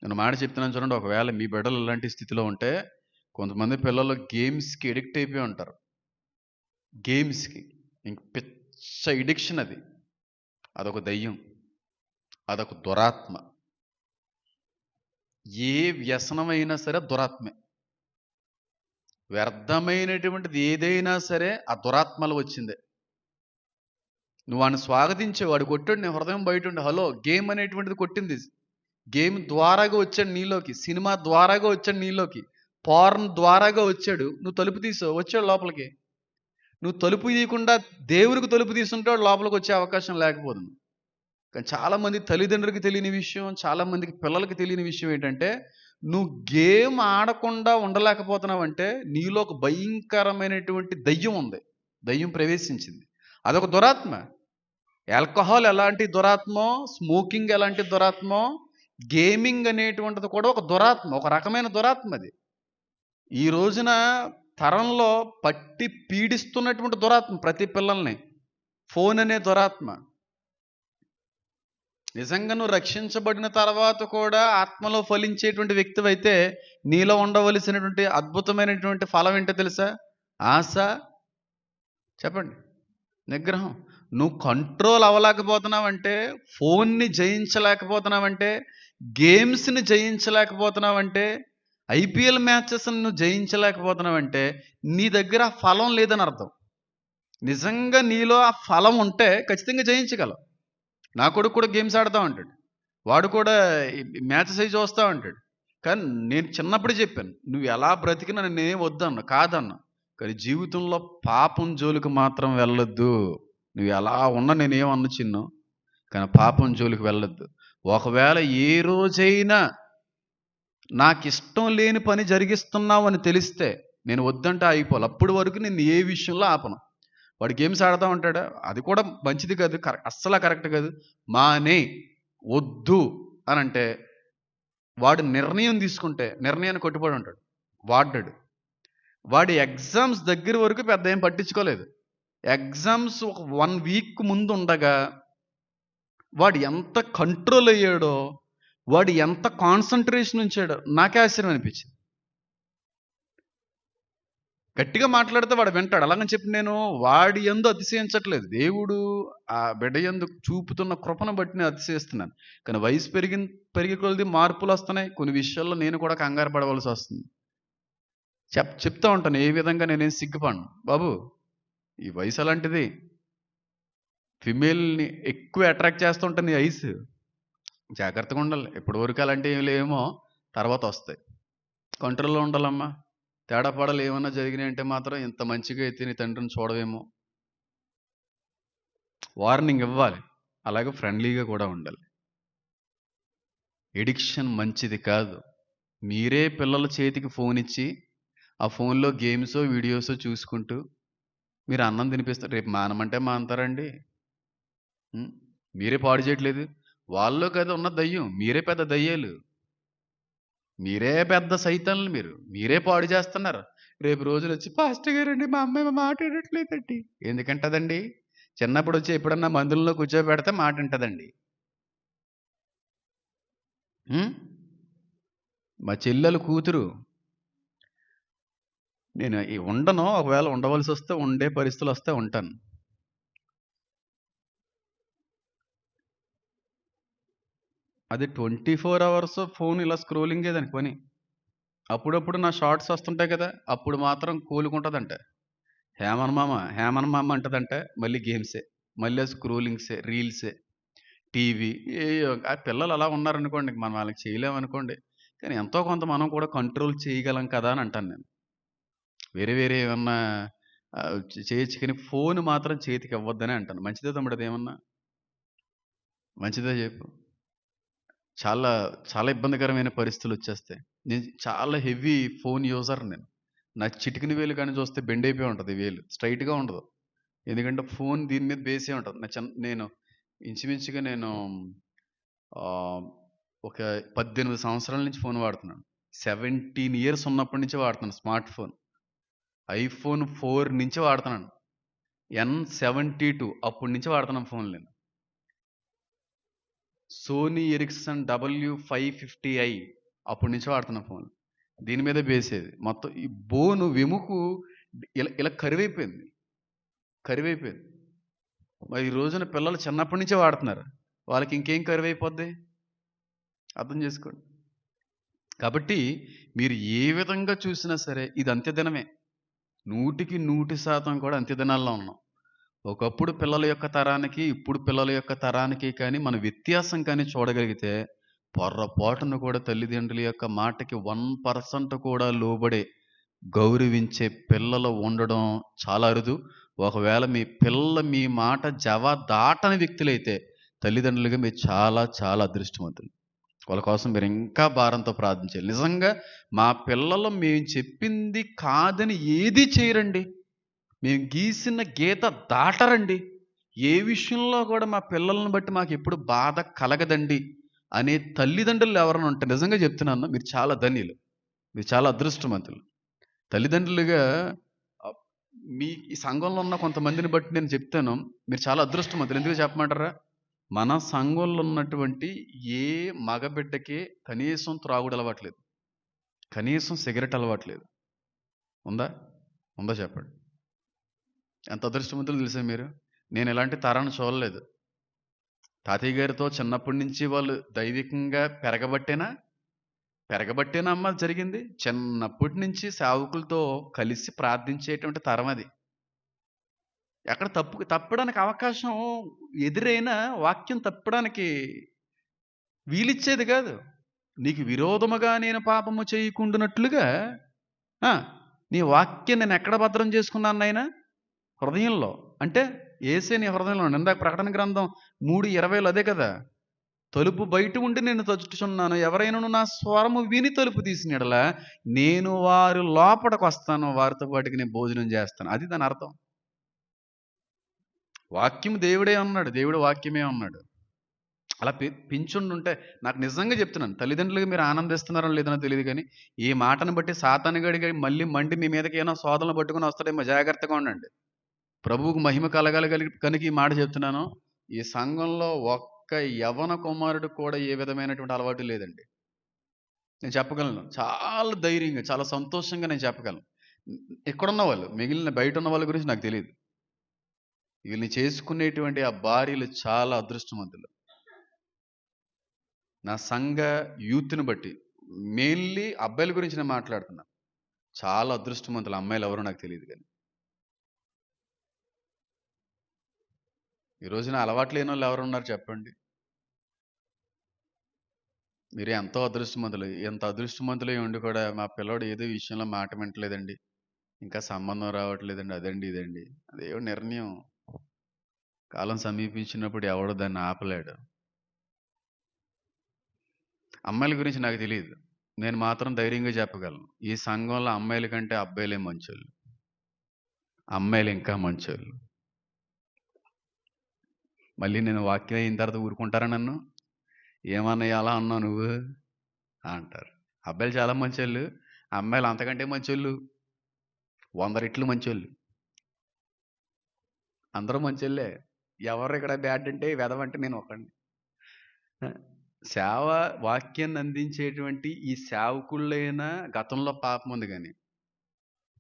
Speaker 1: నేను మాట చెప్తున్నాను చూడండి, ఒకవేళ మీ బిడ్డలు ఇలాంటి స్థితిలో ఉంటే, కొంతమంది పిల్లలు గేమ్స్కి ఎడిక్ట్ అయిపోయి ఉంటారు. గేమ్స్కి ఇంక పిచ్చ ఎడిక్షన్, అదొక దయ్యం, అదొక దురాత్మ. ఏ వ్యసనమైనా సరే దురాత్మే. వ్యర్థమైనటువంటిది ఏదైనా సరే ఆ దురాత్మలు వచ్చిందే. నువ్వు వాడిని స్వాగతించే, వాడు కొట్టాడు, నీ హృదయం బయట ఉండి హలో గేమ్ అనేటువంటిది కొట్టింది. గేమ్ ద్వారాగా వచ్చాడు నీలోకి, సినిమా ద్వారాగా వచ్చాడు నీలోకి, పార్న్ ద్వారాగా వచ్చాడు. నువ్వు తలుపు తీసావు, వచ్చాడు లోపలికి. నువ్వు తలుపు తీయకుండా దేవుడికి తలుపు తీసుంటే వాడు లోపలికి వచ్చే అవకాశం లేకపోతుంది. కానీ చాలామంది తల్లిదండ్రులకి తెలియని విషయం, చాలామందికి పిల్లలకి తెలియని విషయం ఏంటంటే, నువ్వు గేమ్ ఆడకుండా ఉండలేకపోతున్నావంటే నీలో ఒక భయంకరమైనటువంటి దయ్యం ఉంది, దయ్యం ప్రవేశించింది. అదొక దురాత్మ. ఆల్కహాల్ ఎలాంటి దురాత్మో, స్మోకింగ్ ఎలాంటి దురాత్మో, గేమింగ్ అనేటువంటిది కూడా ఒక దురాత్మ, ఒక రకమైన దురాత్మ. అది ఈ రోజున తరంలో పట్టి పీడిస్తున్నటువంటి దురాత్మ ప్రతి పిల్లల్ని, ఫోన్ అనే దురాత్మ. నిజంగా నువ్వు రక్షించబడిన తర్వాత కూడా ఆత్మలో ఫలించేటువంటి వ్యక్తివైతే నీలో ఉండవలసినటువంటి అద్భుతమైనటువంటి ఫలం ఏంటో తెలుసా? ఆశ, చెప్పండి, నిగ్రహం. నువ్వు కంట్రోల్ అవ్వలేకపోతున్నావంటే, ఫోన్ని జయించలేకపోతున్నావంటే, గేమ్స్ని జయించలేకపోతున్నావంటే, ఐపీఎల్ మ్యాచెస్ని నువ్వు జయించలేకపోతున్నావంటే నీ దగ్గర ఆ ఫలం లేదని అర్థం. నిజంగా నీలో ఆ ఫలం ఉంటే ఖచ్చితంగా జయించగలవు. నా కొడుకు కూడా గేమ్స్ ఆడుతూ ఉంటాడు, వాడు కూడా మ్యాచెస్ అవి చూస్తూ ఉంటాడు. కానీ నేను చిన్నప్పుడు చెప్పాను, నువ్వు ఎలా బ్రతికినా నేనేం వద్దన్నా, కాదన్నా. కానీ జీవితంలో పాపం జోలికి మాత్రం వెళ్ళొద్దు. నువ్వు ఎలా ఉన్నా నేనేమన్నా చిన్ను, కానీ పాపం జోలికి వెళ్ళొద్దు. ఒకవేళ ఏ రోజైనా నాకు ఇష్టం లేని పని జరిగిస్తున్నావు అని తెలిస్తే నేను వద్దంటే అయిపోవాలి. అప్పటి వరకు నేను ఏ విషయంలో ఆపను. వాడు గేమ్స్ ఆడుతూ ఉంటాడా, అది కూడా మంచిది కాదు, అస్సలు కరెక్ట్ కాదు. మానే, వద్దు అని అంటే వాడు నిర్ణయం తీసుకుంటే నిర్ణయాన్ని కొట్టుబడి ఉంటాడు, వాడ్డాడు. వాడి ఎగ్జామ్స్ దగ్గర వరకు పెద్ద ఏం పట్టించుకోలేదు. ఎగ్జామ్స్ ఒక 1 వీక్ ముందు ఉండగా వాడు ఎంత కంట్రోల్ అయ్యాడో, వాడు ఎంత కాన్సన్ట్రేషన్ ఉంచాడో నాకే ఆశ్చర్యం అనిపించింది. గట్టిగా మాట్లాడితే వాడు వింటాడు. అలాగని చెప్పి నేను వాడి యందు అతిశయించట్లేదు. దేవుడు ఆ బిడ్డ యందు చూపుతున్న కృపను బట్టి నేను అతిశయిస్తున్నాను. కానీ వయసు పెరిగి కొలది మార్పులు వస్తున్నాయి. కొన్ని విషయాల్లో నేను కూడా కంగారు పడవలసి వస్తుంది. చెప్తా ఉంటాను, ఏ విధంగా నేనేం సిగ్గుపడను. బాబు, ఈ వయసు అలాంటిది, ఫిమేల్ని ఎక్కువ అట్రాక్ట్ చేస్తూ ఉంటుంది ఈ ఐస్, జాగ్రత్తగా ఉండాలి. ఎప్పటి వరకు అలాంటివి ఏమో తర్వాత వస్తాయి. కంట్రోల్లో ఉండాలమ్మా. తేడా పడాలి ఏమన్నా జరిగినాయంటే మాత్రం ఇంత మంచిగా అయితే నీ తండ్రిని చూడవేమో. వార్నింగ్ ఇవ్వాలి, అలాగే ఫ్రెండ్లీగా కూడా ఉండాలి. ఎడిక్షన్ మంచిది కాదు. మీరే పిల్లల చేతికి ఫోన్ ఇచ్చి ఆ ఫోన్లో గేమ్సో వీడియోసో చూసుకుంటూ మీరు అన్నం తినిపిస్తారు. రేపు మానమంటే మానతారండి? మీరే పాడు చేయట్లేదు. వాళ్ళలో కదా ఉన్న దయ్యం, మీరే పెద్ద దయ్యాలు. మీరే పెద్ద సైతాన్లు మీరు. మీరే పాడు చేస్తున్నారు. రేపు రోజులు వచ్చి పాస్టర్ గారండి మా అమ్మాయి మా మాట వినట్లేదండి. ఎందుకంటదండి? చిన్నప్పుడు వచ్చి ఎప్పుడన్నా మందుల్లో కూర్చోబెడితే మాట వింటదండి. హ్మ్? మా చెల్లెలు కూతురు. నేను ఉండను. ఒకవేళ ఉండవలసి వస్తే ఉండే పరిస్థితులు వస్తే ఉంటాను. అది 24 అవర్స్ ఫోన్ ఇలా స్క్రోలింగే దానికి పని. అప్పుడప్పుడు నా షార్ట్స్ వస్తుంటాయి కదా! అప్పుడు మాత్రం కూలుకుంటదంట. హేమన్ మామ అంటదంట. మళ్ళీ గేమ్సే. మళ్ళీ స్క్రోలింగ్సే, రీల్సే, టీవీ ఏయో ఆ పిల్లలు అలా ఉన్నారనుకోండి. మనం వాళ్ళకి చేయలేమనుకోండి. కానీ ఎంతో కొంత మనం కూడా కంట్రోల్ చేయగలం కదా! అని అంటాను నేను. వేరే వేరే ఏమన్నా చేయొచ్చు కానీ ఫోన్ మాత్రం చేతికి ఇవ్వద్దనే అంటాను. మంచిదే తమ్ముడు అదేమన్నా? మంచిదే చెప్పు. చాలా, చాలా ఇబ్బందికరమైన పరిస్థితులొచ్చేస్తాయి. నేను చాలా హెవీ ఫోన్ యూజర్ నేను. నా చిటికిన వేలు గాని చూస్తే బెండ్ అయిపోయి ఉంటది వేలు. స్ట్రెయిట్‌గా ఉండదు. ఎందుకంటే ఫోన్ దీని మీద బేసే ఉంటది. నేను ఇంచుమించుగా నేను ఆహ్, ఒక 18 సంవత్సరాల నుంచి ఫోన్ వాడుతున్నాను. 17 ఇయర్స్ ఉన్నప్పటి నుంచి వాడుతున్నాను స్మార్ట్ ఫోన్. ఐఫోన్ 4 నుంచి వాడుతున్నాను. N72 అప్పటి నుంచి వాడుతున్నాను ఫోన్లు నేను. సోనీ ఎరిక్సన్ W550i అప్పటి నుంచి వాడుతున్నా ఫోన్. దీని మీదే బేసేది. మొత్తం ఈ బోను వెముకు ఇలా ఇలా కరువైపోయింది. కరువైపోయింది. మరి ఈ రోజున పిల్లలు చిన్నప్పటి నుంచే వాడుతున్నారు. వాళ్ళకి ఇంకేం కరువైపోద్ది? అర్థం చేసుకోండి. కాబట్టి మీరు ఏ విధంగా చూసినా సరే ఇది అంత్యదినమే. 100% కూడా అంత్యదినాల్లో ఉన్నాం. ఒకప్పుడు పిల్లల యొక్క తరానికి, ఇప్పుడు పిల్లల యొక్క తరానికి కానీ మన వ్యత్యాసం కానీ చూడగలిగితే, పొర్రపాటున కూడా తల్లిదండ్రుల యొక్క మాటకి 1% కూడా లోబడే, గౌరవించే పిల్లలు ఉండడం చాలా అరుదు. ఒకవేళ మీ పిల్లలు మీ మాట దాటని వ్యక్తులైతే, తల్లిదండ్రులుగా మీరు చాలా చాలా అదృష్టవంతులు. వాళ్ళ కోసం మీరు ఇంకా భారంతో ప్రార్థించాలి. నిజంగా మా పిల్లలు మేము చెప్పింది కాదని ఏది చేయరండి. మేము గీసిన గీత దాటరండి. ఏ విషయంలో కూడా మా పిల్లలను బట్టి మాకెప్పుడు బాధ కలగదండి అనే తల్లిదండ్రులు ఎవరైనా ఉంటే నిజంగా చెప్తున్నాను మీరు చాలా ధన్యులు. మీరు చాలా అదృష్టవంతులు. తల్లిదండ్రులుగా ఆహ్, మీ ఈ సంఘంలో ఉన్న కొంతమందిని బట్టి నేను చెప్తాను. మీరు చాలా అదృష్టవంతులు. ఎందుకో చెప్పమంటారా? మన సంఘంలో ఉన్నటువంటి ఏ మగబిడ్డకి కనీసం త్రాగుడు అలవాట్లేదు. కనీసం సిగరెట్ అలవాట్లేదు. ఉందా? ఉందా చెప్పండి. ఎంత అదృష్టవంతులో తెలుసా మీరు? నేను ఇలాంటి తరాన్ని చూడలేదు. తాతయ్య గారితో చిన్నప్పటి నుంచి వాళ్ళు దైవికంగా పెరగబట్టేనా అమ్మ అది జరిగింది. చిన్నప్పటి నుంచి సేవకులతో కలిసి ప్రార్థించేటువంటి తరం అది. ఎక్కడ తప్పడానికి అవకాశం ఎదురైనా వాక్యం తప్పడానికి వీలిచ్చేది కాదు. నీకు విరోధముగా నేను పాపము చేయకుండునట్లుగా ఆ! నీ వాక్యం నేను ఎక్కడ భద్రం చేసుకున్నాను నాయనా? హృదయంలో. అంటే యేసే నీ హృదయంలో ఉన్నాడు. ఇందాక ప్రకటన గ్రంథం 3:20లో అదే కదా! తలుపు బయట ఉండి నేను తట్టుచున్నాను. ఎవరైనను నా స్వరము విని తలుపు తీసిన యెడల నేను వారి లోపటకొస్తాను. వారితో పాటుగా నేను భోజనం చేస్తాను. అది దాని అర్థం. వాక్యం దేవుడే ఉన్నాడు. దేవుడు వాక్యమే ఉన్నాడు. అలా పెంచుండుంటే నాకు నిజంగా చెప్తున్నాను. తల్లిదండ్రులుగా మీరు ఆనందిస్తున్నారో లేదో తెలీదు గానీ, ఈ మాటను బట్టి సాతానుగాడు మళ్ళీ మండి మీ మీదకి ఏమైనా శోధనలు పట్టుకొని వస్తాడేమో జాగ్రత్తగా ఉండండి. ప్రభువుకు మహిమ కనుక ఈ మాట చెప్తున్నాను. ఈ సంఘంలో ఒక్క యవ్వన కుమారుడికి కూడా ఏ విధమైనటువంటి అలవాటు లేదండి. నేను చెప్పగలను. చాలా ధైర్యంగా, చాలా సంతోషంగా నేను చెప్పగలను. ఇక్కడున్న వాళ్ళు, మిగిలిన బయటున్న వాళ్ళ గురించి నాకు తెలీదు. వీళ్ళని చేసుకునేటువంటి ఆ భార్యలు చాలా అదృష్టవంతులు. నా సంఘ యూత్‌ని బట్టి, మెయిన్‌లీ అబ్బాయిల గురించి నేను మాట్లాడుతున్నా. చాలా అదృష్టవంతులు. అమ్మాయిలు ఎవరో నాకు తెలీదు గానీ. ఈ రోజున అలవాటు లేనోళ్ళు ఎవరున్నారు చెప్పండి? మీరు ఎంతో అదృష్టవంతులు. ఎంత అదృష్టవంతులై ఉండి కూడా మా పిల్లోడు ఏదో విషయంలో మాట వింటలేదండి. ఇంకా సంబంధం రావట్లేదండి. అదండి, ఇదండి. అది దేవుడి నిర్ణయం. కాలం సమీపించినప్పుడు ఎవడు దాన్ని ఆపలేడు. అమ్మాయిల గురించి నాకు తెలీదు. నేను మాత్రం ధైర్యంగా చెప్పగలను. ఈ సంఘంలో అమ్మాయిల కంటే అబ్బాయిలే మంచోళ్ళు. అమ్మాయిలు ఇంకా మంచోళ్ళు. మళ్ళీ నేను వాక్యం అయిన తర్వాత ఊరుకుంటారా నన్ను? "ఏమన్నయ్య అలా అన్నావు నువ్వు" అంటారు. అబ్బాయిలు చాలా మంచోళ్ళు, అమ్మాయిలు అంతకంటే మంచోళ్ళు, 100 రెట్లు మంచోళ్ళు. అందరూ మంచోళ్ళే. ఎవరు ఇక్కడ బ్యాడ్ అంటే వెధవంటే నేను ఒకడిని. ఆ! సేవ వాక్యాన్ని అందించేటువంటి ఈ సేవకులైనా గతంలో పాపం ఉంది గాని,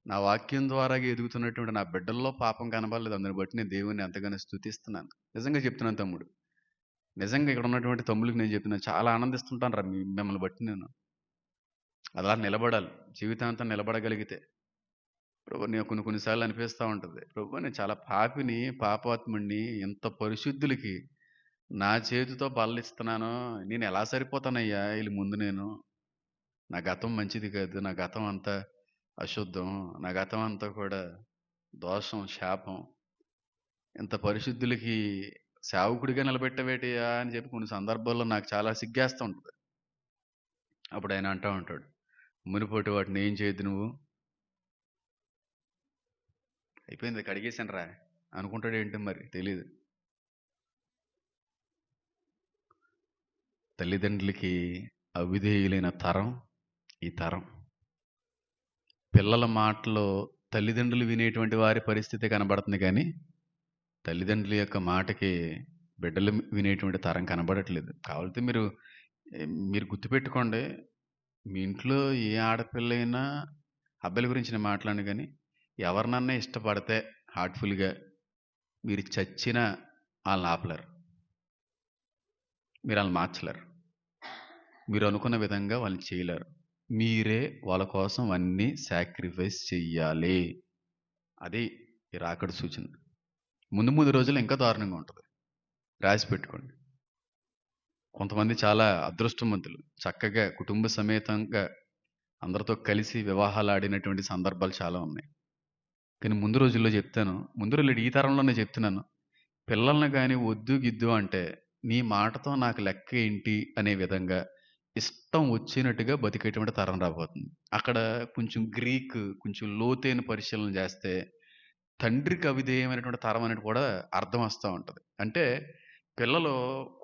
Speaker 1: నా వాక్యం ద్వారా ఎదుగుతున్నటువంటి నా బిడ్డల్లో పాపం కనబడలేదు. అందుని బట్టి నేను దేవుడిని ఎంతగానో స్తుతిస్తున్నాను. నిజంగా చెప్తున్నాను తమ్ముడు. నిజంగా ఇక్కడ ఉన్నటువంటి తమ్ముళ్ళకి నేను చెప్తున్నాను. చాలా ఆనందిస్తుంటానురా మిమ్మల్ని బట్టి నేను. అలా నిలబడాలి. జీవితాంతం నిలబడగలిగితే. ప్రభు నేను కొన్ని కొన్ని సార్లు అనిపిస్తా ఉంటది. ప్రభు నేను చాలా పాపిని, పాపాత్ముడిని, ఇంత పరిశుద్ధులకి నా చేతితో బల్లలిస్తున్నాను. నేను ఎలా సరిపోతానయ్యా ఈళ్ళ ముందు నేను. నా గతం మంచిది కాదు. నా గతం అంతా అశుద్ధం. నా గతం అంతా కూడా దోషం, శాపం. ఇంత పరిశుద్ధులకి సేవకుడిగా నిలబెట్టవేటియా అని చెప్పి కొన్ని సందర్భాల్లో నాకు చాలా సిగ్గేస్తా ఉంటది. అప్పుడు ఆయన అంటా ఉంటాడు, మునుపటి వాటిని ఏం చేయొద్దు నువ్వు? అయిపోయింది కడిగేశానురా అనుకుంటాడు ఏంటో మరి తెలీదు. తల్లిదండ్రులకి అవిధేయులైన తరం ఈ తరం. పిల్లల మాటలో తల్లిదండ్రులు వినేటువంటి వారి పరిస్థితి కనబడుతుంది కానీ తల్లిదండ్రుల యొక్క మాటకి బిడ్డలు వినేటువంటి తరం కనబడట్లేదు. కావాలంటే మీరు గుర్తుపెట్టుకోండి, మీ ఇంట్లో ఏ ఆడపిల్లైనా అబ్బాయిల గురించి నేను మాట్లాడను కానీ ఎవరినన్నా ఇష్టపడితే హార్ట్ఫుల్గా మీరు చచ్చినా వాళ్ళని ఆపలేరు, మీరు వాళ్ళని మార్చలేరు, మీరు అనుకున్న విధంగా వాళ్ళని చేయలేరు. మీరే వాళ్ళ కోసం అన్నీ సాక్రిఫైస్ చెయ్యాలి. అది ఈ రాకడ సూచన. ముందు ముందు రోజులు ఇంకా దారుణంగా ఉంటుంది, రాసి పెట్టుకోండి. కొంతమంది చాలా అదృష్టవంతులు, చక్కగా కుటుంబ సమేతంగా అందరితో కలిసి వివాహాలు ఆడినటువంటి సందర్భాలు చాలా ఉన్నాయి. కానీ ముందు రోజుల్లో చెప్తాను, ముందు రోజులు ఈ తరంలోనే చెప్తున్నాను, పిల్లల్ని కానీ వద్దు గిద్దు అంటే నీ మాటతో నాకు లెక్క ఏంటి అనే విధంగా ఇష్టం వచ్చినట్టుగా బతికేటువంటి తరం రాబోతుంది. అక్కడ కొంచెం గ్రీక్, కొంచెం లోతైన పరిశీలన చేస్తే తండ్రికి అవిధేయమైనటువంటి తరం అనేది కూడా అర్థం వస్తూ ఉంటుంది. అంటే పిల్లలు,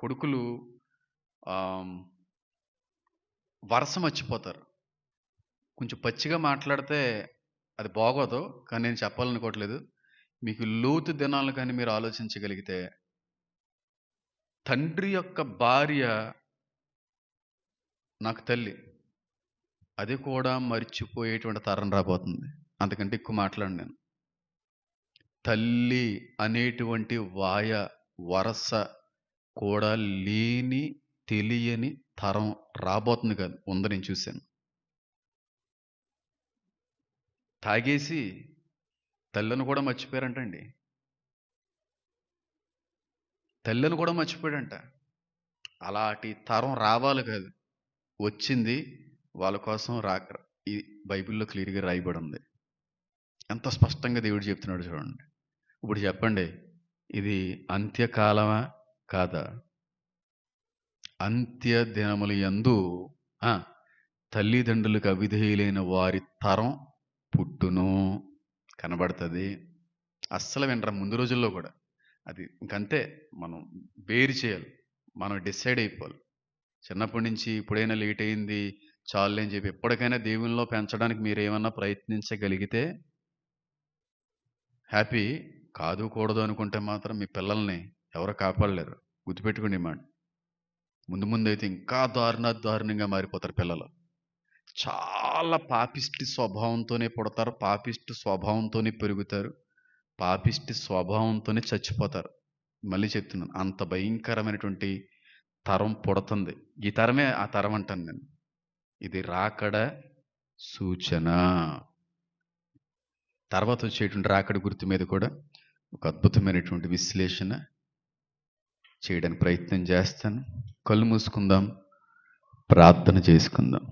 Speaker 1: కొడుకులు వరస మర్చిపోతారు. కొంచెం పచ్చిగా మాట్లాడితే అది బాగోదు, కానీ నేను చెప్పాలనుకోవట్లేదు. మీకు లోతు దినాలు కానీ మీరు ఆలోచించగలిగితే తండ్రి యొక్క భార్య నాకు తల్లి, అది కూడా మర్చిపోయేటువంటి తరం రాబోతుంది. అంతకంటే ఎక్కువ మాట్లాడు నేను. తల్లి అనేటువంటి వరస కూడా లేని, తెలియని తరం రాబోతుంది కాదు, ఉందని నేను చూశాను. తాగేసి తల్లిని కూడా మర్చిపోయారంటండి. తల్లిని కూడా మర్చిపోయాడంట. అలాంటి తరం రావాలి కాదు, వచ్చింది. వాళ్ళ కోసం ఈ బైబిల్లో క్లియర్గా రాయబడి ఉంది. ఎంత స్పష్టంగా దేవుడు చెప్తున్నాడు చూడండి. ఇప్పుడు చెప్పండి, ఇది అంత్యకాలమా కాదా? అంత్య దినముల యందు తల్లిదండ్రులకు అవిధేయులైన వారి తరం పుట్టును, కనబడుతుంది. అస్సలు వినరా ముందు రోజుల్లో కూడా. అది ఇంకంతే, మనం వేరు చేయాలి, మనం డిసైడ్ అయిపోవాలి. చిన్నప్పటి నుంచి ఇప్పుడైనా లేట్ అయింది చాలు అని చెప్పి ఎప్పటికైనా దేవునిలో పెంచడానికి మీరు ఏమన్నా ప్రయత్నించగలిగితే హ్యాపీ. కాదు కూడదు అనుకుంటే మాత్రం మీ పిల్లల్ని ఎవరు కాపాడలేరు. గుర్తుపెట్టుకోండి మాట. ముందు ముందు అయితే ఇంకా దారుణంగా మారిపోతారు పిల్లలు. చాలా పాపిష్టి స్వభావంతోనే పుడతారు, పాపిష్టి స్వభావంతోనే పెరుగుతారు, పాపిష్టి స్వభావంతోనే చచ్చిపోతారు. మళ్ళీ చెప్తున్నాను, అంత భయంకరమైనటువంటి తరం పుడుతుంది. ఈ తరమే ఆ తరం అంటాను నేను. ఇది రాకడ సూచన. తర్వాత వచ్చేటువంటి రాకడ గుర్తు మీద కూడా ఒక అద్భుతమైనటువంటి విశ్లేషణ చేయడానికి ప్రయత్నం చేస్తాను. కళ్ళు మూసుకుందాం, ప్రార్థన చేసుకుందాం.